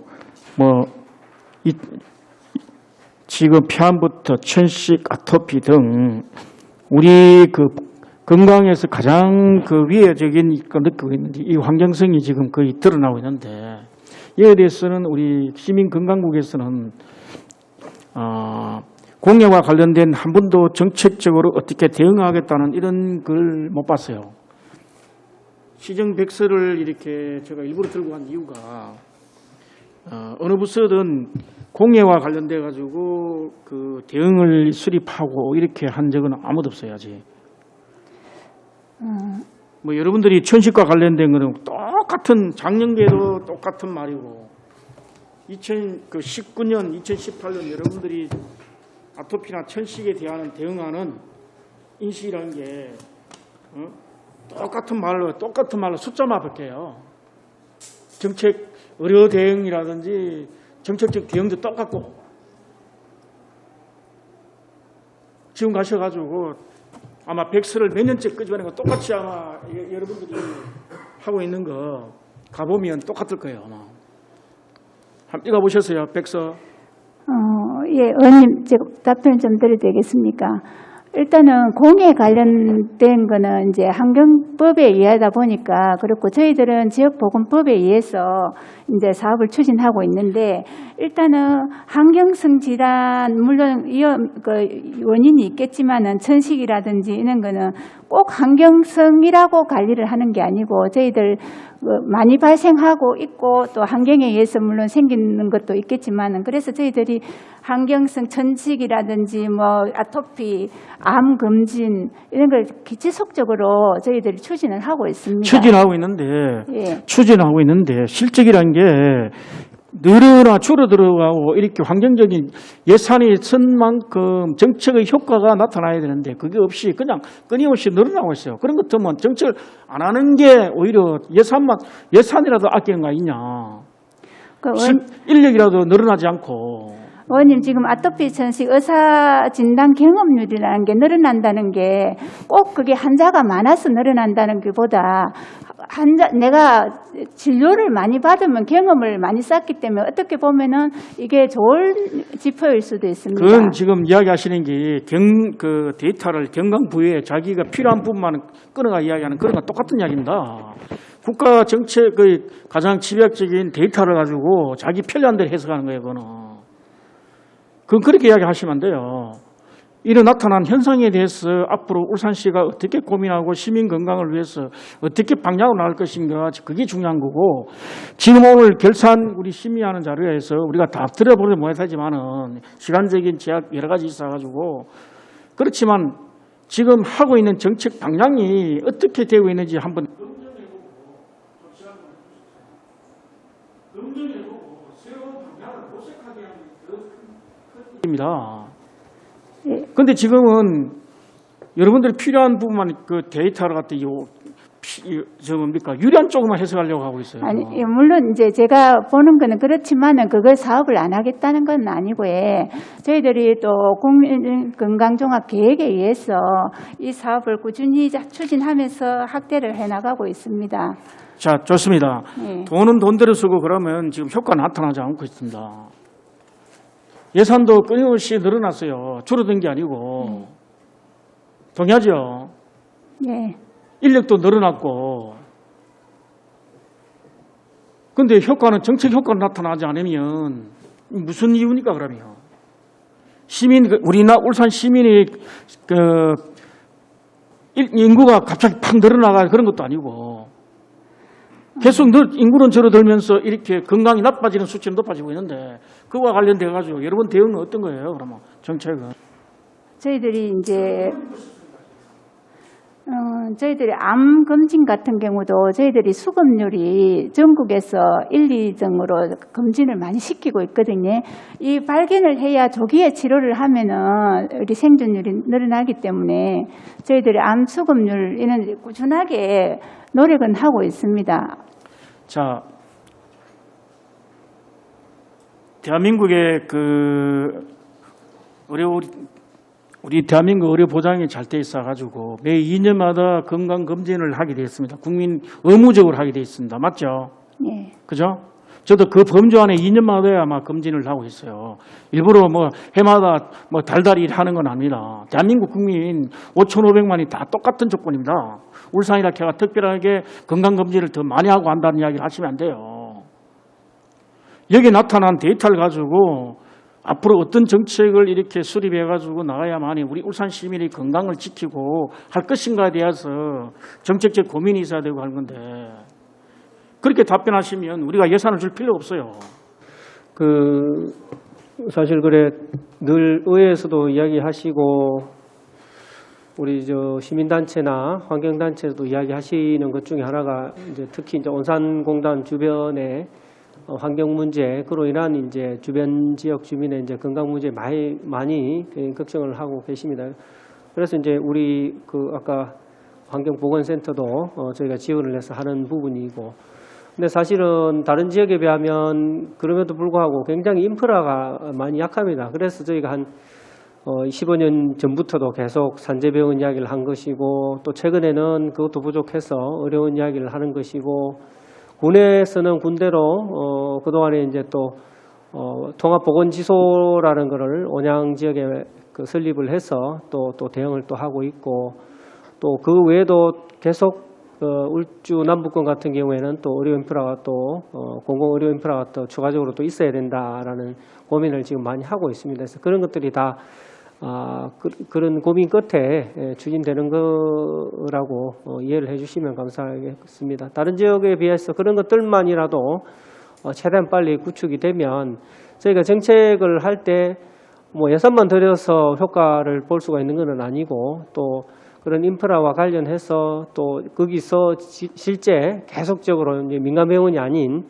지금 폐암부터 천식, 아토피 등 우리 그 건강에서 가장 그 위해적인 거 느끼고 있는지 이 환경성이 지금 거의 드러나고 있는데, 이에 대해서는 우리 시민건강국에서는 공약과 관련된 한 번도 정책적으로 어떻게 대응하겠다는 이런 걸 못 봤어요. 시정백서를 이렇게 제가 일부러 들고 간 이유가 어느 부서든 공약과 관련돼 가지고 그 대응을 수립하고 이렇게 한 적은 아무도 없어요 아직. 뭐 여러분들이 천식과 관련된 거는 똑같은 작년에도 똑같은 말이고 2019년, 2018년 여러분들이 아토피나 천식에 대응하는 인식이라는 게 똑같은 말로 숫자만 바뀌어요. 정책 의료 대응이라든지 정책적 대응도 똑같고, 지금 가셔가지고 아마 백서를 몇 년째 끄집어낸 거 똑같이 아마 여러분들이 하고 있는 거 가보면 똑같을 거예요 아마. 한번 읽어보셨어요 백서? 예, 의원님 제가 답변 좀 드려도 되겠습니까? 일단은 공에 관련된 거는 이제 환경법에 의하다 보니까 그렇고, 저희들은 지역보건법에 의해서 이제 사업을 추진하고 있는데, 일단은 환경성 질환 물론 원인이 있겠지만은 천식이라든지 이런 거는 꼭 환경성이라고 관리를 하는 게 아니고, 저희들 많이 발생하고 있고 또 환경에 의해서 물론 생기는 것도 있겠지만은, 그래서 저희들이 환경성 천식이라든지 뭐 아토피, 암 검진 이런 걸 지속적으로 저희들이 추진을 하고 있습니다. 추진하고 있는데 예. 추진하고 있는데 실적이라는 게 늘어나 줄어들어가고 이렇게 환경적인 예산이 쓴 만큼 정책의 효과가 나타나야 되는데 그게 없이 그냥 끊임없이 늘어나고 있어요. 그런 것 같으면 정책을 안 하는 게 오히려 예산이라도 아끼는 거 아니냐. 인력이라도 늘어나지 않고. 의원님 지금 아토피 천식 의사 진단 경험률이라는 게 늘어난다는 게 꼭 그게 환자가 많아서 늘어난다는 것보다 내가 진료를 많이 받으면 경험을 많이 쌓기 때문에 어떻게 보면은 이게 좋은 지표일 수도 있습니다. 그건 지금 이야기하시는 게 그 데이터를 경강 부위에 자기가 필요한 부분만 끊어가 이야기하는 그런 거 똑같은 이야기입니다. 국가 정책의 가장 집약적인 데이터를 가지고 자기 편리한 대로 해석하는 거예요. 그건 그렇게 이야기하시면 안 돼요. 이런 나타난 현상에 대해서 앞으로 울산시가 어떻게 고민하고 시민 건강을 위해서 어떻게 방향을 나갈 것인가, 그게 중요한 거고, 지금 오늘 결산 우리 심의하는 자료에서 우리가 다 들어보지 못하지만은 시간적인 제약 여러 가지 있어가지고, 그렇지만 지금 하고 있는 정책 방향이 어떻게 되고 있는지 한번 검증해보고 새로운 방향을 모색하게 하는 입니다. 그런데 지금은 여러분들이 필요한 부분만 그 데이터를 갖다 유리한 쪽만 해석하려고 하고 있어요. 아니, 물론 이제 제가 보는 거는 그렇지만은 그걸 사업을 안 하겠다는 건 아니고, 저희들이 또 국민 건강 종합 계획에 의해서 이 사업을 꾸준히 추진하면서 확대를 해 나가고 있습니다. 자, 좋습니다. 네. 돈은 돈대로 쓰고 그러면 지금 효과 나타나지 않고 있습니다. 예산도 끊임없이 늘어났어요. 줄어든 게 아니고. 동의하죠? 네. 인력도 늘어났고. 근데 효과는 정책 효과는 나타나지 않으면 무슨 이유니까 그러면 울산 시민이 인구가 갑자기 팍 늘어나가 그런 것도 아니고 계속 인구는 줄어들면서 이렇게 건강이 나빠지는 수치는 높아지고 있는데 그와 관련돼 가지고 여러분 대응은 어떤 거예요? 그러면 정책은 저희들이 이제 저희들이 암 검진 같은 경우도 저희들이 수검률이 전국에서 1, 2등으로 검진을 많이 시키고 있거든요. 이 발견을 해야 조기에 치료를 하면은 우리 생존율이 늘어나기 때문에 저희들이 암 수검률 이런 꾸준하게 노력은 하고 있습니다. 자, 대한민국의 우리 대한민국 의료 보장이 잘 돼 있어 가지고 매 2년마다 건강 검진을 하게 돼 있습니다. 국민 의무적으로 하게 돼 있습니다. 맞죠? 예. 그죠? 저도 그 범주 안에 2년마다 아마 검진을 하고 있어요. 일부러 뭐 해마다 뭐 달달이 하는 건 아닙니다. 대한민국 국민 5,500만이 다 똑같은 조건입니다. 울산이라 제가 특별하게 건강검진을 더 많이 하고 한다는 이야기를 하시면 안 돼요. 여기 나타난 데이터를 가지고 앞으로 어떤 정책을 이렇게 수립해가지고 나가야만이 우리 울산 시민의 건강을 지키고 할 것인가에 대해서 정책적 고민이 있어야 되고 하는 건데 그렇게 답변하시면 우리가 예산을 줄 필요가 없어요. 사실 그래 늘 의회에서도 이야기하시고 우리 시민단체나 환경단체도 이야기하시는 것 중에 하나가 이제 특히 이제 온산공단 주변에 환경 문제, 그로 인한 이제 주변 지역 주민의 이제 건강 문제 많이 걱정을 하고 계십니다. 그래서 이제 우리 아까 환경보건센터도 저희가 지원을 해서 하는 부분이고, 근데 사실은 다른 지역에 비하면 그럼에도 불구하고 굉장히 인프라가 많이 약합니다. 그래서 저희가 한 15년 전부터도 계속 산재병원 이야기를 한 것이고, 또 최근에는 그것도 부족해서 어려운 이야기를 하는 것이고, 군에서는 군대로 그동안에 이제 또 통합보건지소라는 것을 온양 지역에 설립을 해서 또 대응을 또 하고 있고, 또 그 외에도 계속 울주 남북권 같은 경우에는 또 의료 인프라가 또 공공 의료 인프라가 또 추가적으로 또 있어야 된다라는 고민을 지금 많이 하고 있습니다. 그래서 그런 것들이 다 그런 고민 끝에 추진되는 거라고 이해를 해주시면 감사하겠습니다. 다른 지역에 비해서 그런 것들만이라도 최대한 빨리 구축이 되면 저희가 정책을 할 때 뭐 예산만 들여서 효과를 볼 수가 있는 것은 아니고, 또 그런 인프라와 관련해서 또 거기서 실제 계속적으로 이제 민간병원이 아닌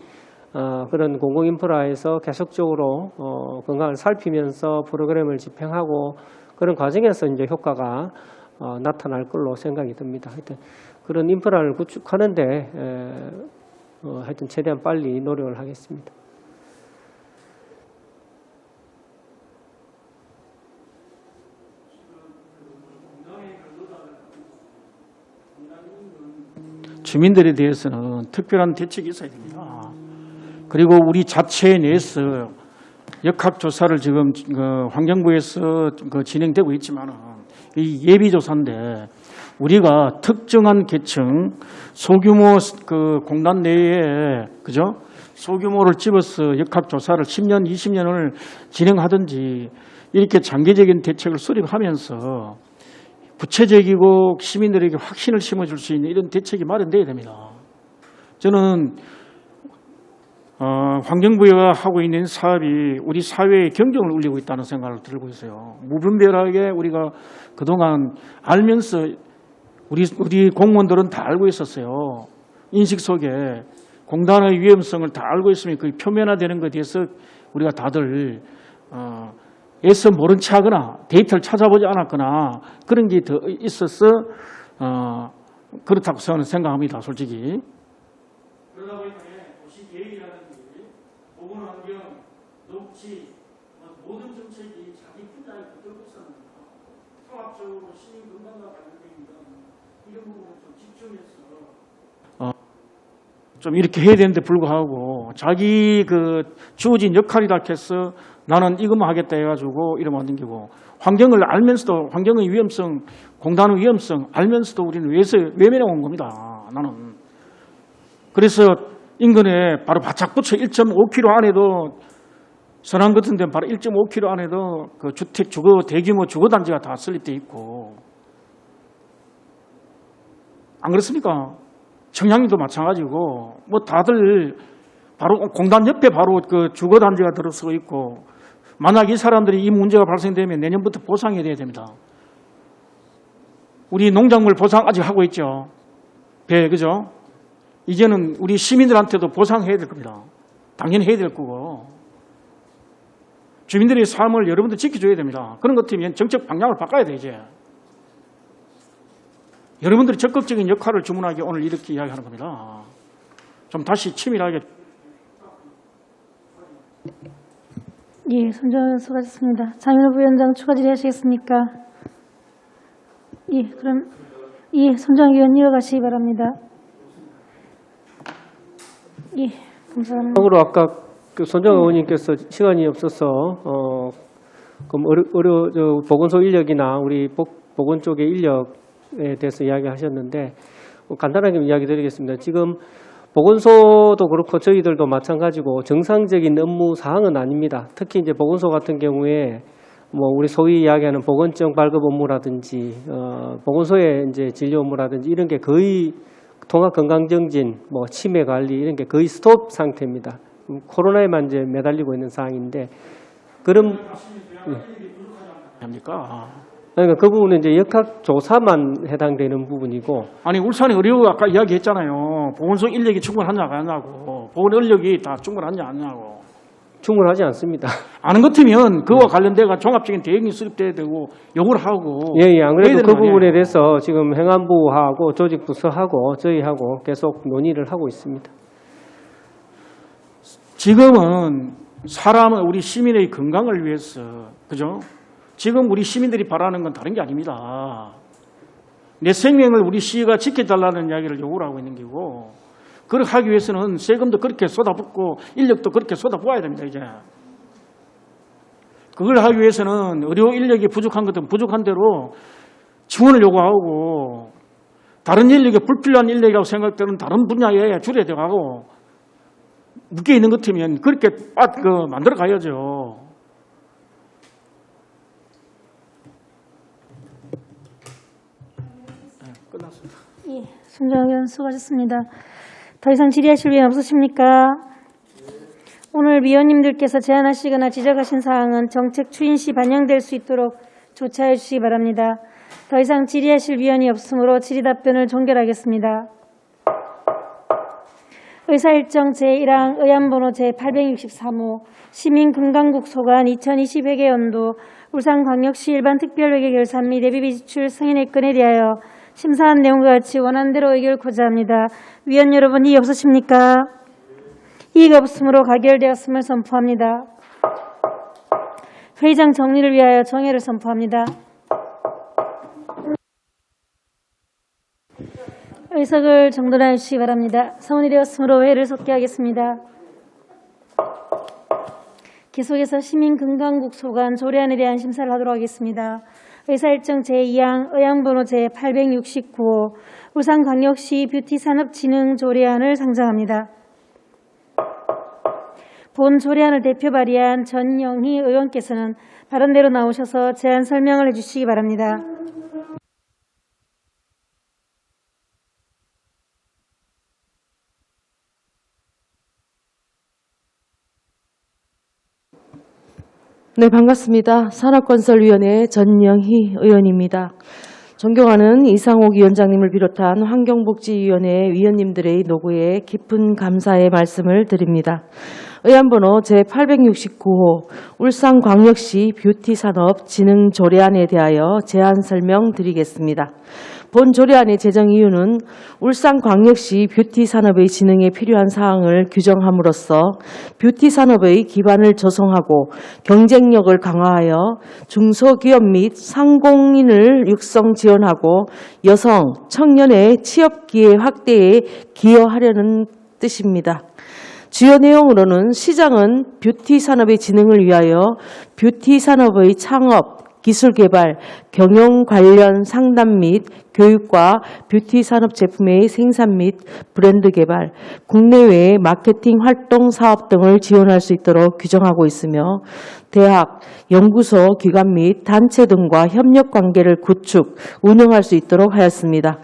그런 공공인프라에서 계속적으로 건강을 살피면서 프로그램을 집행하고 그런 과정에서 이제 효과가 나타날 걸로 생각이 듭니다. 하여튼 그런 인프라를 구축하는데 하여튼 최대한 빨리 노력을 하겠습니다. 주민들에 대해서는 특별한 대책이 있어야 됩니다. 그리고 우리 자체 내에서 역학조사를 지금 환경부에서 진행되고 있지만 이 예비조사인데 우리가 특정한 계층 소규모 공단 내에 소규모를 집어서 역학조사를 10년, 20년을 진행하든지 이렇게 장기적인 대책을 수립하면서 구체적이고 시민들에게 확신을 심어줄 수 있는 이런 대책이 마련돼야 됩니다. 저는 환경부가 하고 있는 사업이 우리 사회의 경쟁을 울리고 있다는 생각을 들고 있어요. 무분별하게 우리가 그동안 알면서 우리 공무원들은 다 알고 있었어요. 인식 속에 공단의 위험성을 다 알고 있으면 그게 표면화되는 것에 대해서 우리가 다들 애써 모른 체 하거나 데이터를 찾아보지 않았거나 그런 게 더 있어서 그렇다고 저는 생각합니다. 솔직히. 그러다 보니까 도시계획이라든지 보건환경, 녹지 모든 정책이 자기 분야에 붙들고서는 통합적으로 시민 건강과 관련된 이런 부분을 좀 집중해서 좀 이렇게 해야 되는데 불구하고 자기 주어진 역할이라 해서 나는 이것만 하겠다 해가지고 이러면 안 되고, 환경을 알면서도 환경의 위험성, 공단의 위험성 알면서도 우리는 외면해 온 겁니다. 나는. 그래서 인근에 바로 바짝 붙여 1.5km 안에도 서남 같은 데는 바로 1.5km 안에도 그 주택 주거 대규모 주거 단지가 다 설립돼 있고 안 그렇습니까? 청량리도 마찬가지고 뭐 다들 바로 공단 옆에 바로 그 주거 단지가 들어서 있고 만약 이 사람들이 이 문제가 발생되면 내년부터 보상해야 돼야 됩니다. 우리 농작물 보상 아직 하고 있죠. 배 그죠? 이제는 우리 시민들한테도 보상해야 될 겁니다. 당연히 해야 될 거고. 주민들의 삶을 여러분들 지켜줘야 됩니다. 그런 것 같으면 정책 방향을 바꿔야 돼 이제. 여러분들이 적극적인 역할을 주문하기 오늘 이렇게 이야기하는 겁니다. 좀 다시 치밀하게. 예, 손정현 수고하셨습니다. 장윤호 부위원장 추가 질의하시겠습니까? 예, 그럼 손정현 의원 이어가시기 바랍니다. 예, 감사합니다. 참고로 아까 그 손정은 의원님께서 시간이 없어서 그럼 보건소 인력이나 우리 보건 쪽의 인력에 대해서 이야기하셨는데 간단하게 이야기드리겠습니다. 지금 보건소도 그렇고 저희들도 마찬가지고 정상적인 업무 사항은 아닙니다. 특히 이제 보건소 같은 경우에 뭐 우리 소위 이야기하는 보건증 발급 업무라든지 보건소의 이제 진료 업무라든지 이런 게 거의 통합 건강정진, 뭐 치매 관리 이런 게 거의 스톱 상태입니다. 코로나에만 이제 매달리고 있는 상황인데 그럼 합니까? 그러니까 그 부분은 이제 역학 조사만 해당되는 부분이고 아니 울산의 의료 아까 이야기했잖아요. 보건소 인력이 충분하냐 안 하냐고. 보건 인력이 다 충분하냐 안 하냐고. 충분하지 않습니다. 아는 것 같으면 그와 관련돼가 종합적인 대응이 수립돼야 되고 요구를 하고. 예, 안 그래도 그 부분에 아니에요. 대해서 지금 행안부하고 조직부서하고 저희하고 계속 논의를 하고 있습니다. 지금은 사람은 우리 시민의 건강을 위해서 그죠? 지금 우리 시민들이 바라는 건 다른 게 아닙니다. 내 생명을 우리 시가 지켜달라는 이야기를 요구를 하고 있는 거고 그렇게 하기 위해서는 세금도 그렇게 쏟아붓고 인력도 그렇게 쏟아부어야 됩니다. 이제 그걸 하기 위해서는 의료 인력이 부족한 것은 부족한 대로 지원을 요구하고 다른 인력이 불필요한 인력이라고 생각되는 다른 분야에 줄여야 되고 묶여 있는 것 같으면 그렇게 만들어 가야죠. 네, 끝났습니다. 예, 손정현 의원 수고하셨습니다. 더 이상 질의하실 위원 없으십니까? 오늘 위원님들께서 제안하시거나 지적하신 사항은 정책 추진 시 반영될 수 있도록 조치하여 주시기 바랍니다. 더 이상 질의하실 위원이 없으므로 질의 답변을 종결하겠습니다. 의사일정 제1항 의안번호 제863호 시민건강국 소관 2020회계연도 울산광역시 일반특별회계 결산 및 예비비 지출 승인의 건에 대하여 심사한 내용과 같이 원안대로 의결코자 합니다. 위원 여러분 이의 없으십니까? 이의가 없으므로 가결되었음을 선포합니다. 회의장 정리를 위하여 정회를 선포합니다. 의석을 정돈해 주시기 바랍니다. 성원이 되었으므로 회의를 속기하겠습니다. 계속해서 시민건강국 소관 조례안에 대한 심사를 하도록 하겠습니다. 의사일정 제2항 의안번호 제869호 울산광역시 뷰티산업진흥 조례안을 상정합니다. 본 조례안을 대표 발의한 전영희 의원께서는 발언대로 나오셔서 제안 설명을 해주시기 바랍니다. 네, 반갑습니다. 산업건설위원회 전영희 의원입니다. 존경하는 이상옥 위원장님을 비롯한 환경복지위원회 위원님들의 노고에 깊은 감사의 말씀을 드립니다. 의안번호 제869호 울산광역시 뷰티산업진흥조례안에 대하여 제안 설명드리겠습니다. 본 조례안의 제정 이유는 울산광역시 뷰티산업의 진흥에 필요한 사항을 규정함으로써 뷰티산업의 기반을 조성하고 경쟁력을 강화하여 중소기업 및 상공인을 육성 지원하고 여성, 청년의 취업기회 확대에 기여하려는 뜻입니다. 주요 내용으로는 시장은 뷰티 산업의 진흥을 위하여 뷰티 산업의 창업, 기술 개발, 경영 관련 상담 및 교육과 뷰티 산업 제품의 생산 및 브랜드 개발, 국내외 마케팅 활동 사업 등을 지원할 수 있도록 규정하고 있으며 대학, 연구소, 기관 및 단체 등과 협력 관계를 구축, 운영할 수 있도록 하였습니다.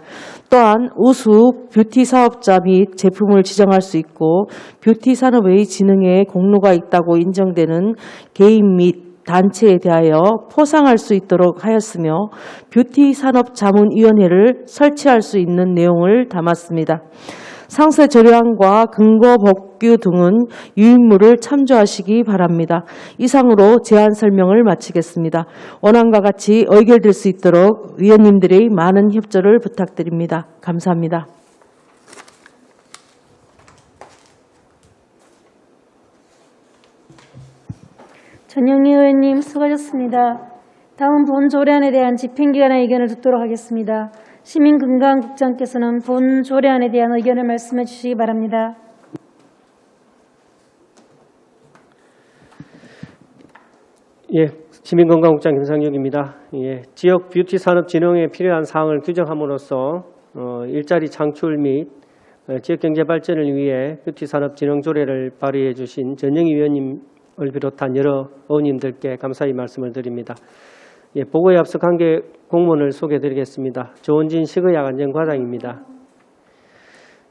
또한 우수 뷰티 사업자 및 제품을 지정할 수 있고 뷰티 산업의 진흥에 공로가 있다고 인정되는 개인 및 단체에 대하여 포상할 수 있도록 하였으며 뷰티 산업 자문위원회를 설치할 수 있는 내용을 담았습니다. 상세 조례안과 근거 법규 등은 유인물을 참조하시기 바랍니다. 이상으로 제안 설명을 마치겠습니다. 원안과 같이 의결될 수 있도록 위원님들의 많은 협조를 부탁드립니다. 감사합니다. 전영희 의원님 수고하셨습니다. 다음 본 조례안에 대한 집행기관의 의견을 듣도록 하겠습니다. 시민건강국장께서는 본 조례안에 대한 의견을 말씀해 주시기 바랍니다. 예, 시민건강국장 김상혁입니다. 예, 지역 뷰티 산업 진흥에 필요한 사항을 규정함으로써 일자리 창출 및 지역 경제 발전을 위해 뷰티 산업 진흥 조례를 발의해 주신 전영희 위원님을 비롯한 여러 의원님들께 감사히 말씀을 드립니다. 예, 보고에 앞서 관계 공문을 소개해 드리겠습니다. 조은진 식의약안전과장입니다.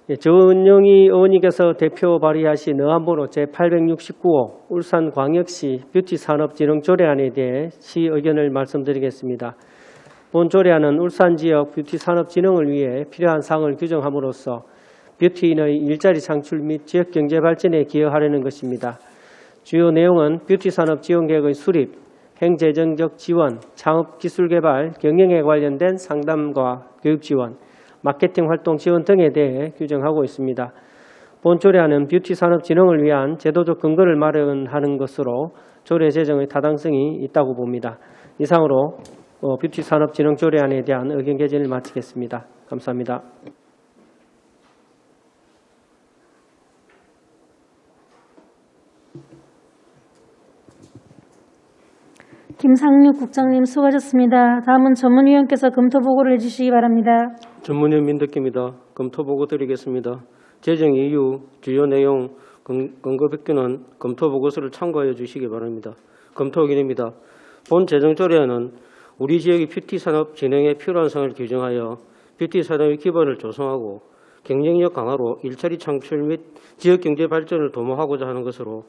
예, 전영희 의원님께서 대표 발의하신 의안번호 제869호 울산광역시 뷰티산업진흥조례안에 대해 시 의견을 말씀드리겠습니다. 본 조례안은 울산 지역 뷰티산업진흥을 위해 필요한 사항을 규정함으로써 뷰티인의 일자리 창출 및 지역경제 발전에 기여하려는 것입니다. 주요 내용은 뷰티산업 지원계획의 수립, 행재정적 지원, 창업기술개발, 경영에 관련된 상담과 교육지원, 마케팅 활동 지원 등에 대해 규정하고 있습니다. 본 조례안은 뷰티 산업 진흥을 위한 제도적 근거를 마련하는 것으로 조례 제정의 타당성이 있다고 봅니다. 이상으로 뷰티 산업 진흥 조례안에 대한 의견 개진을 마치겠습니다. 감사합니다. 김상육 국장님 수고하셨습니다. 다음은 전문위원께서 검토 보고를 해주시기 바랍니다. 전문위원 민덕기입니다. 검토 보고 드리겠습니다. 제정 이후 주요 내용 근거 백규는 검토 보고서를 참고하여 주시기 바랍니다. 검토 의견입니다. 본 재정조례안은 우리 지역의 뷰티 산업 진흥에 필요한 사항을 규정하여 뷰티 산업의 기반을 조성하고 경쟁력 강화로 일자리 창출 및 지역 경제 발전을 도모하고자 하는 것으로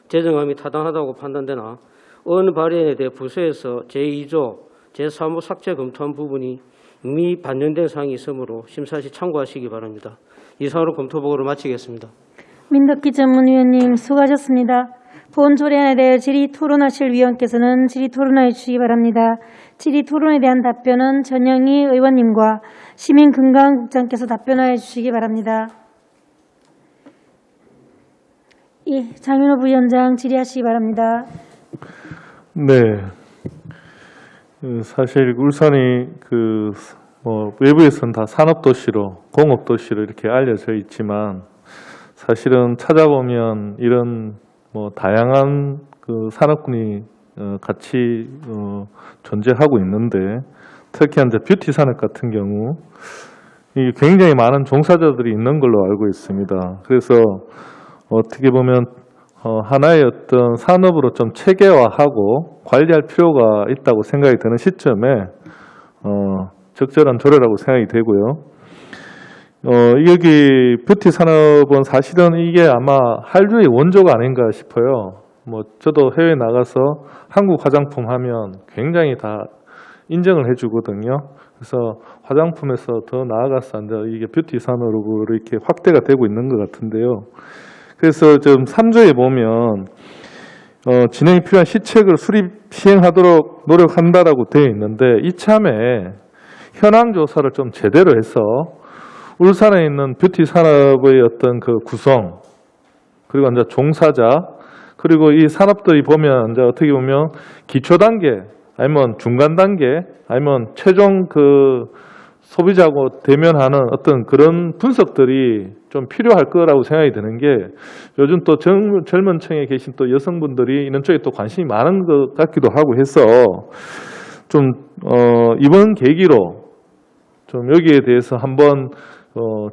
제정함이 타당하다고 판단되나 어느 발의안에 대해 부서에서 제2조 제3호 삭제 검토한 부분이 이미 반영된 사항이 있으므로 심사 시 참고하시기 바랍니다. 이상으로 검토 보고를 마치겠습니다. 민덕기 전문위원님 수고하셨습니다. 본 조례안에 대해 질의 토론하실 위원께서는 질의 토론해 주시기 바랍니다. 질의 토론에 대한 답변은 전영희 의원님과 시민건강국장께서 답변하여 주시기 바랍니다. 예, 장윤호 부위원장 질의하시기 바랍니다. 네. 사실 울산이 외부에서는 다 산업도시로, 공업도시로 이렇게 알려져 있지만 사실은 찾아보면 이런 다양한 산업군이 같이 존재하고 있는데 특히 이제 뷰티 산업 같은 경우 이게 굉장히 많은 종사자들이 있는 걸로 알고 있습니다. 그래서 어떻게 보면 하나의 어떤 산업으로 좀 체계화하고 관리할 필요가 있다고 생각이 드는 시점에 적절한 조례라고 생각이 되고요. 여기 뷰티 산업은 사실은 이게 아마 한류의 원조가 아닌가 싶어요. 저도 해외에 나가서 한국 화장품 하면 굉장히 다 인정을 해주거든요. 그래서 화장품에서 더 나아가서 이게 뷰티 산업으로 이렇게 확대가 되고 있는 것 같은데요. 그래서 지금 3조에 보면 진행이 필요한 시책을 수립 시행하도록 노력한다라고 되어 있는데 이참에 현황 조사를 좀 제대로 해서 울산에 있는 뷰티 산업의 어떤 그 구성 그리고 이제 종사자 그리고 이 산업들이 보면 이제 어떻게 보면 기초 단계 아니면 중간 단계 아니면 최종 소비자하고 대면하는 어떤 그런 분석들이 좀 필요할 거라고 생각이 드는 게 요즘 또 젊은 층에 계신 또 여성분들이 이런 쪽에 또 관심이 많은 것 같기도 하고 해서 좀 이번 계기로 좀 여기에 대해서 한번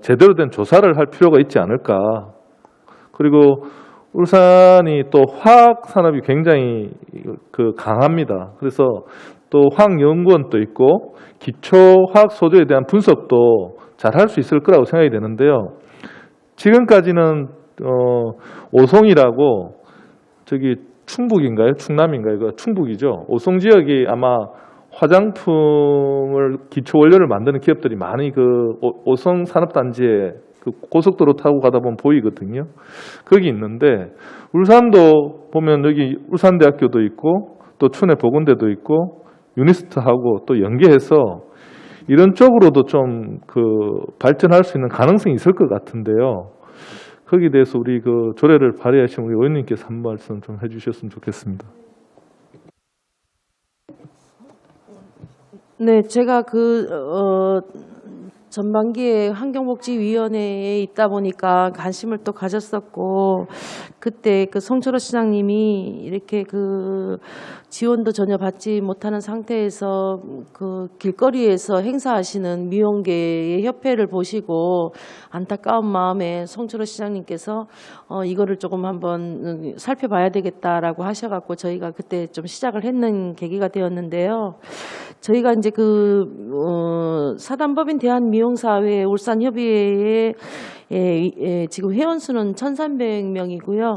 제대로 된 조사를 할 필요가 있지 않을까. 그리고 울산이 또 화학 산업이 굉장히 강합니다. 그래서 또 화학연구원도 있고 기초 화학 소재에 대한 분석도 잘 할 수 있을 거라고 생각이 되는데요. 지금까지는 오송이라고 저기 충북인가요? 충남인가요? 충북이죠. 오송 지역이 아마 화장품을 기초 원료를 만드는 기업들이 많이 오송 산업단지에 고속도로 타고 가다 보면 보이거든요. 거기 있는데 울산도 보면 여기 울산대학교도 있고 또 춘해 보건대도 있고 유니스트하고 또 연계해서 이런 쪽으로도 좀 발전할 수 있는 가능성이 있을 것 같은데요. 거기에 대해서 우리 조례를 발의하신 우리 의원님께서 한 말씀 좀 해주셨으면 좋겠습니다. 네, 제가 전반기에 환경복지위원회에 있다 보니까 관심을 또 가졌었고, 그때 송철호 시장님이 이렇게 지원도 전혀 받지 못하는 상태에서 길거리에서 행사하시는 미용계의 협회를 보시고 안타까운 마음에 송철호 시장님께서 이거를 조금 한번 살펴봐야 되겠다라고 하셔갖고 저희가 그때 좀 시작을 했는 계기가 되었는데요. 저희가 이제 사단법인 대한미용사회 울산협의회에 지금 회원수는 1,300명이고요.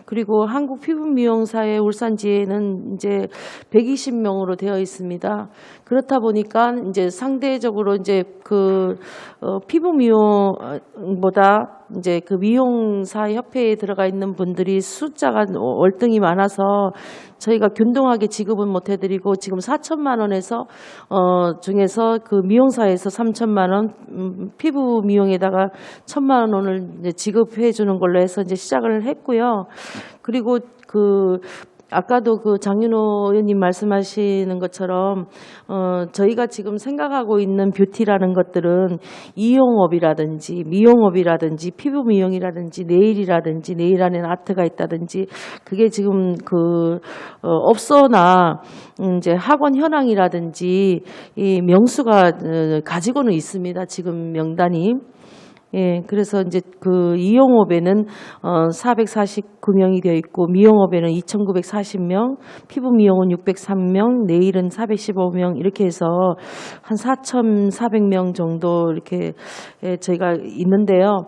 그리고 한국피부미용사회 울산지회는 이제 120명으로 되어 있습니다. 그렇다 보니까 이제 상대적으로 이제 피부 미용보다 이제 미용사 협회에 들어가 있는 분들이 숫자가 월등히 많아서 저희가 균등하게 지급은 못 해드리고 지금 4천만 원에서 중에서 미용사에서 3천만 원, 피부 미용에다가 1,000만 원을 이제 지급해 주는 걸로 해서 이제 시작을 했고요. 그리고 아까도 장윤호 의원님 말씀하시는 것처럼 저희가 지금 생각하고 있는 뷰티라는 것들은 이용업이라든지 미용업이라든지 피부 미용이라든지 네일이라든지 네일 안에는 아트가 있다든지 그게 지금 업소나 이제 학원 현황이라든지 이 명수가 가지고는 있습니다. 지금 명단이. 예, 그래서 이제 이용업에는 449명이 되어 있고 미용업에는 2,940명, 피부 미용은 603명, 네일은 415명 이렇게 해서 한 4,400명 정도 이렇게 저희가 있는데요.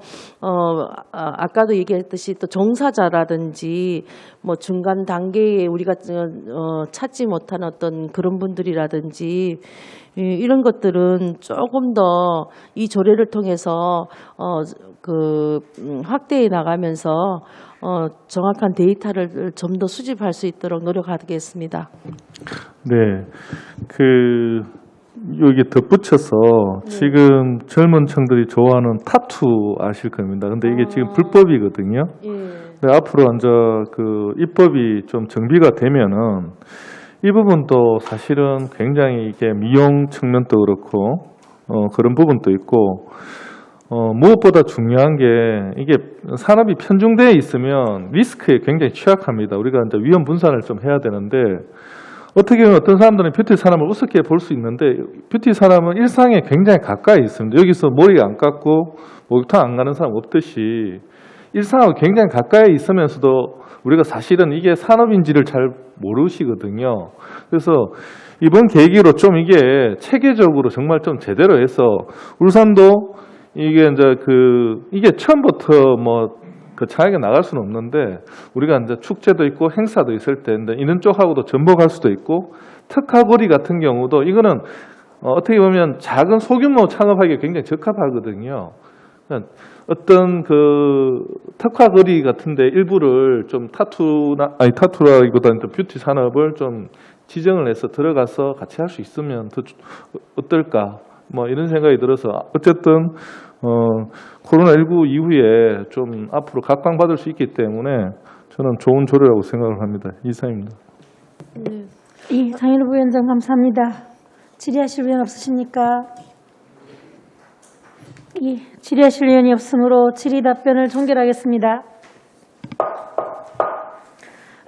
아까도 얘기했듯이 또 종사자라든지 뭐 중간 단계에 우리가 찾지 못한 어떤 그런 분들이라든지 이런 것들은 조금 더 이 조례를 통해서 확대해 나가면서 정확한 데이터를 좀 더 수집할 수 있도록 노력하겠습니다. 네, 여기 덧붙여서 지금 젊은 층들이 좋아하는 타투 아실 겁니다. 근데 이게 지금 불법이거든요. 예. 근데 앞으로 이제 입법이 좀 정비가 되면은 이 부분도 사실은 굉장히 이게 미용 측면도 그렇고 그런 부분도 있고 무엇보다 중요한 게 이게 산업이 편중되어 있으면 리스크에 굉장히 취약합니다. 우리가 이제 위험 분산을 좀 해야 되는데 어떻게 보면 어떤 사람들은 뷰티 산업을 우습게 볼 수 있는데 뷰티 산업은 일상에 굉장히 가까이 있습니다. 여기서 머리 안 깎고 목욕탕 안 가는 사람 없듯이 일상하고 굉장히 가까이 있으면서도 우리가 사실은 이게 산업인지를 잘 모르시거든요. 그래서 이번 계기로 좀 이게 체계적으로 정말 좀 제대로 해서 울산도 이게 이제 이게 처음부터 차이가 나갈 수는 없는데 우리가 이제 축제도 있고 행사도 있을 때 이런 쪽하고도 전복할 수도 있고 특화거리 같은 경우도 이거는 어떻게 보면 작은 소규모 창업하기에 굉장히 적합하거든요. 어떤 특화거리 같은데 일부를 좀 타투라기보다는 뷰티 산업을 좀 지정을 해서 들어가서 같이 할 수 있으면 더 어떨까 이런 생각이 들어서 어쨌든 코로나19 이후에 좀 앞으로 각광받을 수 있기 때문에 저는 좋은 조례라고 생각을 합니다. 이상입니다. 네. 장인호 부위원장 감사합니다. 질의하실 의원 없으십니까? 질의하실 의원이 없으므로 질의 답변을 종결하겠습니다.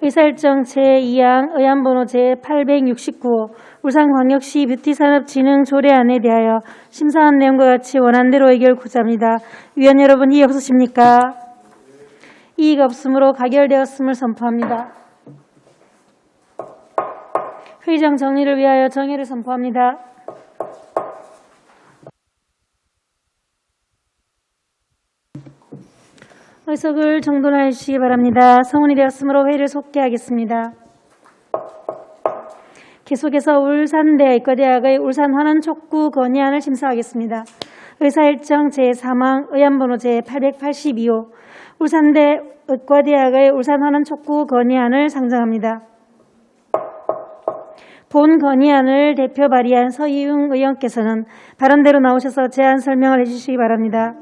의사일정 제2항 의안번호 제869 울산광역시 뷰티산업진흥 조례안에 대하여 심사한 내용과 같이 원안대로 의결 구자합니다. 위원 여러분, 이의 없으십니까? 이의가 없으므로 가결되었음을 선포합니다. 회의장 정리를 위하여 정회를 선포합니다. 의석을 정돈하여 주시기 바랍니다. 성원이 되었으므로 회의를 속개하겠습니다. 계속해서 울산대 의과대학의 울산 환원촉구 건의안을 심사하겠습니다. 의사일정 제3항 의안번호 제882호 울산대 의과대학의 울산 환원촉구 건의안을 상정합니다. 본 건의안을 대표 발의한 서희웅 의원께서는 발언대로 나오셔서 제안 설명을 해주시기 바랍니다.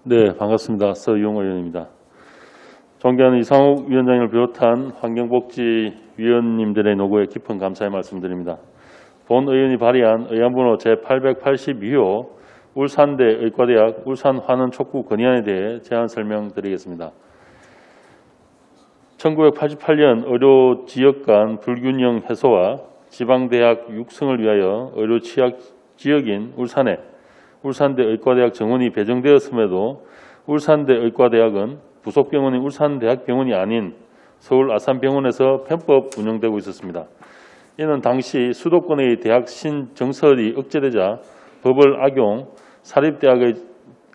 네, 반갑습니다. 서희웅 의원입니다. 존경하는 이상욱 위원장을 비롯한 환경복지위원님들의 노고에 깊은 감사의 말씀드립니다. 본 의원이 발의한 의안번호 제882호 울산대 의과대학 울산환원촉구 건의안에 대해 제안 설명드리겠습니다. 1988년 의료 지역 간 불균형 해소와 지방대학 육성을 위하여 의료 취약 지역인 울산에 울산대 의과대학 정원이 배정되었음에도 울산대 의과대학은 부속병원인 울산대학병원이 아닌 서울 아산병원에서 편법 운영되고 있었습니다. 이는 당시 수도권의 대학 신정설이 억제되자 법을 악용, 사립대학의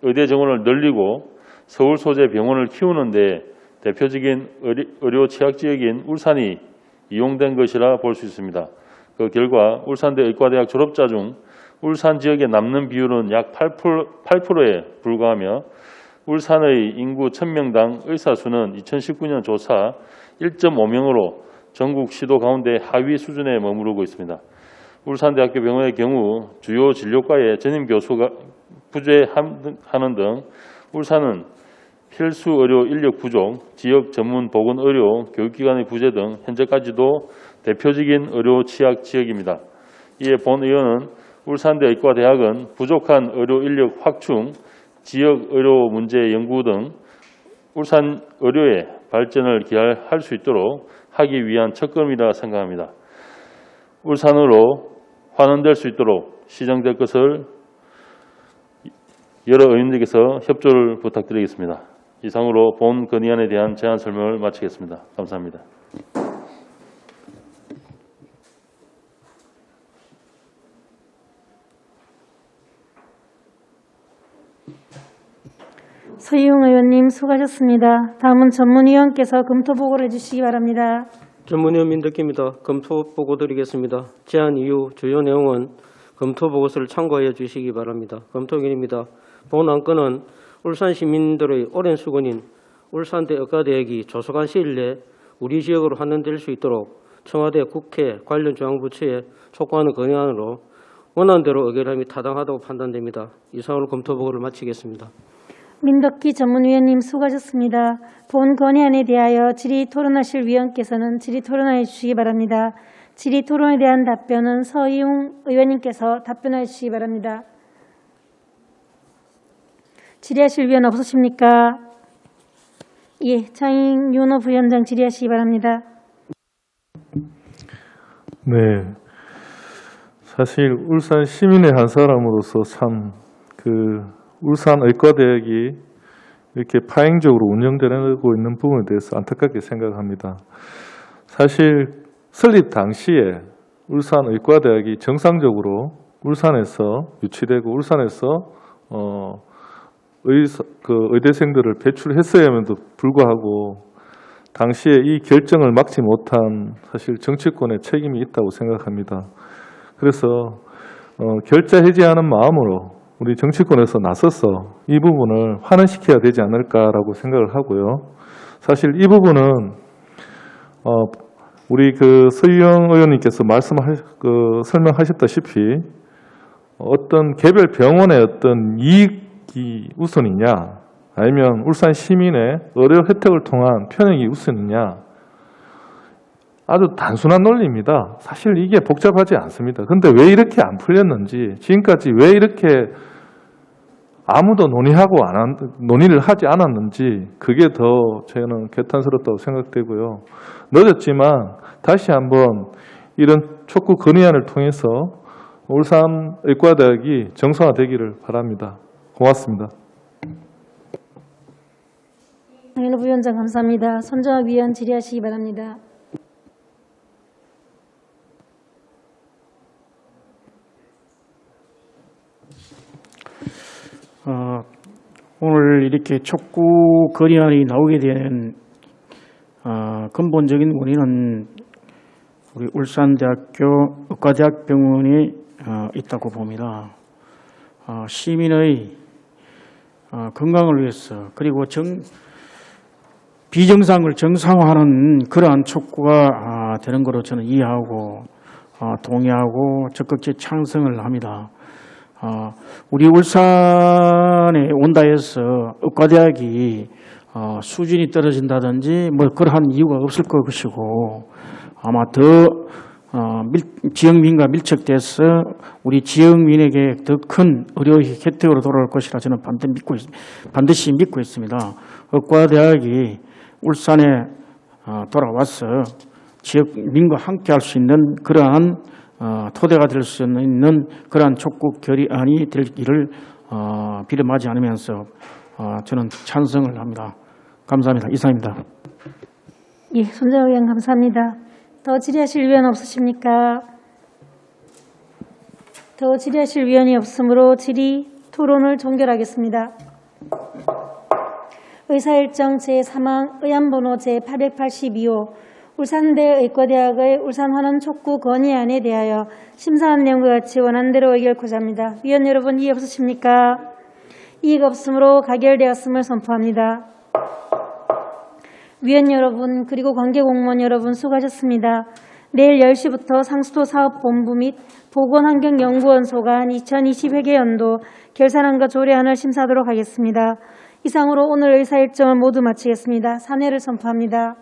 의대 정원을 늘리고 서울 소재 병원을 키우는 데 대표적인 의료 취약지역인 울산이 이용된 것이라 볼 수 있습니다. 그 결과 울산대 의과대학 졸업자 중 울산 지역에 남는 비율은 약 8%에 불과하며 울산의 인구 1000명당 의사 수는 2019년 조사 1.5명으로 전국 시도 가운데 하위 수준에 머무르고 있습니다. 울산대학교 병원의 경우 주요 진료과에 전임 교수가 부재하는 등 울산은 필수 의료 인력 부족, 지역 전문 보건 의료, 교육기관의 부재 등 현재까지도 대표적인 의료 취약 지역입니다. 이에 본 의원은 울산대 의과대학은 부족한 의료 인력 확충, 지역 의료 문제 연구 등 울산 의료의 발전을 기할 수 있도록 하기 위한 첫걸음이라 생각합니다. 울산으로 환원될 수 있도록 시정될 것을 여러 의원님께서 협조를 부탁드리겠습니다. 이상으로 본 건의안에 대한 제안 설명을 마치겠습니다. 감사합니다. 서희웅 의원님 수고하셨습니다. 다음은 전문위원께서 검토보고를 해주시기 바랍니다. 전문위원 민덕기입니다. 검토보고 드리겠습니다. 제안 이후 주요 내용은 검토보고서를 참고하여 주시기 바랍니다. 검토기입니다. 본 안건은 울산 시민들의 오랜 수건인 울산대 의과대학이 조속한 시일 내에 우리 지역으로 환원될 수 있도록 청와대, 국회, 관련 중앙부처에 촉구하는 건의안으로 원안대로 의결함이 타당하다고 판단됩니다. 이상으로 검토보고를 마치겠습니다. 민덕기 전문위원님 수고하셨습니다. 본 건의안에 대하여 질의토론하실 위원께서는 질의토론하여 주시기 바랍니다. 질의토론에 대한 답변은 서희웅 의원님께서 답변하여 주시기 바랍니다. 질의하실 위원 없으십니까? 예, 장윤호 부위원장 질의하시기 바랍니다. 네, 사실 울산 시민의 한 사람으로서 참 울산 의과대학이 이렇게 파행적으로 운영되고 있는 부분에 대해서 안타깝게 생각합니다. 사실 설립 당시에 울산 의과대학이 정상적으로 울산에서 유치되고 울산에서 의대생들을 배출했어야 함에도 불구하고 당시에 이 결정을 막지 못한 사실 정치권의 책임이 있다고 생각합니다. 그래서 결자 해지하는 마음으로 우리 정치권에서 나서서 이 부분을 환원시켜야 되지 않을까라고 생각을 하고요. 사실 이 부분은 우리 서희웅 의원님께서 설명하셨다시피 어떤 개별 병원의 어떤 이익이 우선이냐, 아니면 울산 시민의 의료 혜택을 통한 편익이 우선이냐, 아주 단순한 논리입니다. 사실 이게 복잡하지 않습니다. 근데 왜 이렇게 안 풀렸는지, 지금까지 왜 이렇게 아무도 논의를 하지 않았는지 그게 더 저는 개탄스럽다고 생각되고요. 늦었지만 다시 한번 이런 촉구 건의안을 통해서 울산의과대학이 정상화되기를 바랍니다. 고맙습니다. 장현우 부위원장 감사합니다. 손정학 위원 질의하시기 바랍니다. 오늘 이렇게 촉구 건의안이 나오게 된 근본적인 원인은 우리 울산대학교 의과대학병원에 있다고 봅니다. 시민의 건강을 위해서 그리고 비정상을 정상화하는 그러한 촉구가 되는 것으로 저는 이해하고 동의하고 적극적 찬성을 합니다. 우리 울산에 온다 해서 의과대학이 수준이 떨어진다든지 뭐 그러한 이유가 없을 것이고 아마 더 지역민과 밀착돼서 우리 지역민에게 더 큰 의료 혜택으로 돌아올 것이라 저는 반드시 믿고 있습니다. 의과대학이 울산에 돌아와서 지역민과 함께 할 수 있는 그러한 토대가 될 수 있는 그러한 촉구 결의안이 되기를 비름하지 않으면서 저는 찬성을 합니다. 감사합니다. 이상입니다. 예, 손정학 의원 감사합니다. 더 질의하실 위원 없으십니까? 더 질의하실 위원이 없으므로 질의 토론을 종결하겠습니다. 의사일정 제3항 의안번호 제882호 울산대 의과대학의 울산환원 촉구 건의안에 대하여 심사한 내용과 같이 원안대로 의결코자 합니다. 위원 여러분 이의 없으십니까? 이의가 없으므로 가결되었음을 선포합니다. 위원 여러분 그리고 관계공무원 여러분 수고하셨습니다. 내일 10시부터 상수도 사업본부 및 보건환경연구원 소관 2020회계연도 결산안과 조례안을 심사하도록 하겠습니다. 이상으로 오늘 의사일정을 모두 마치겠습니다. 산회를 선포합니다.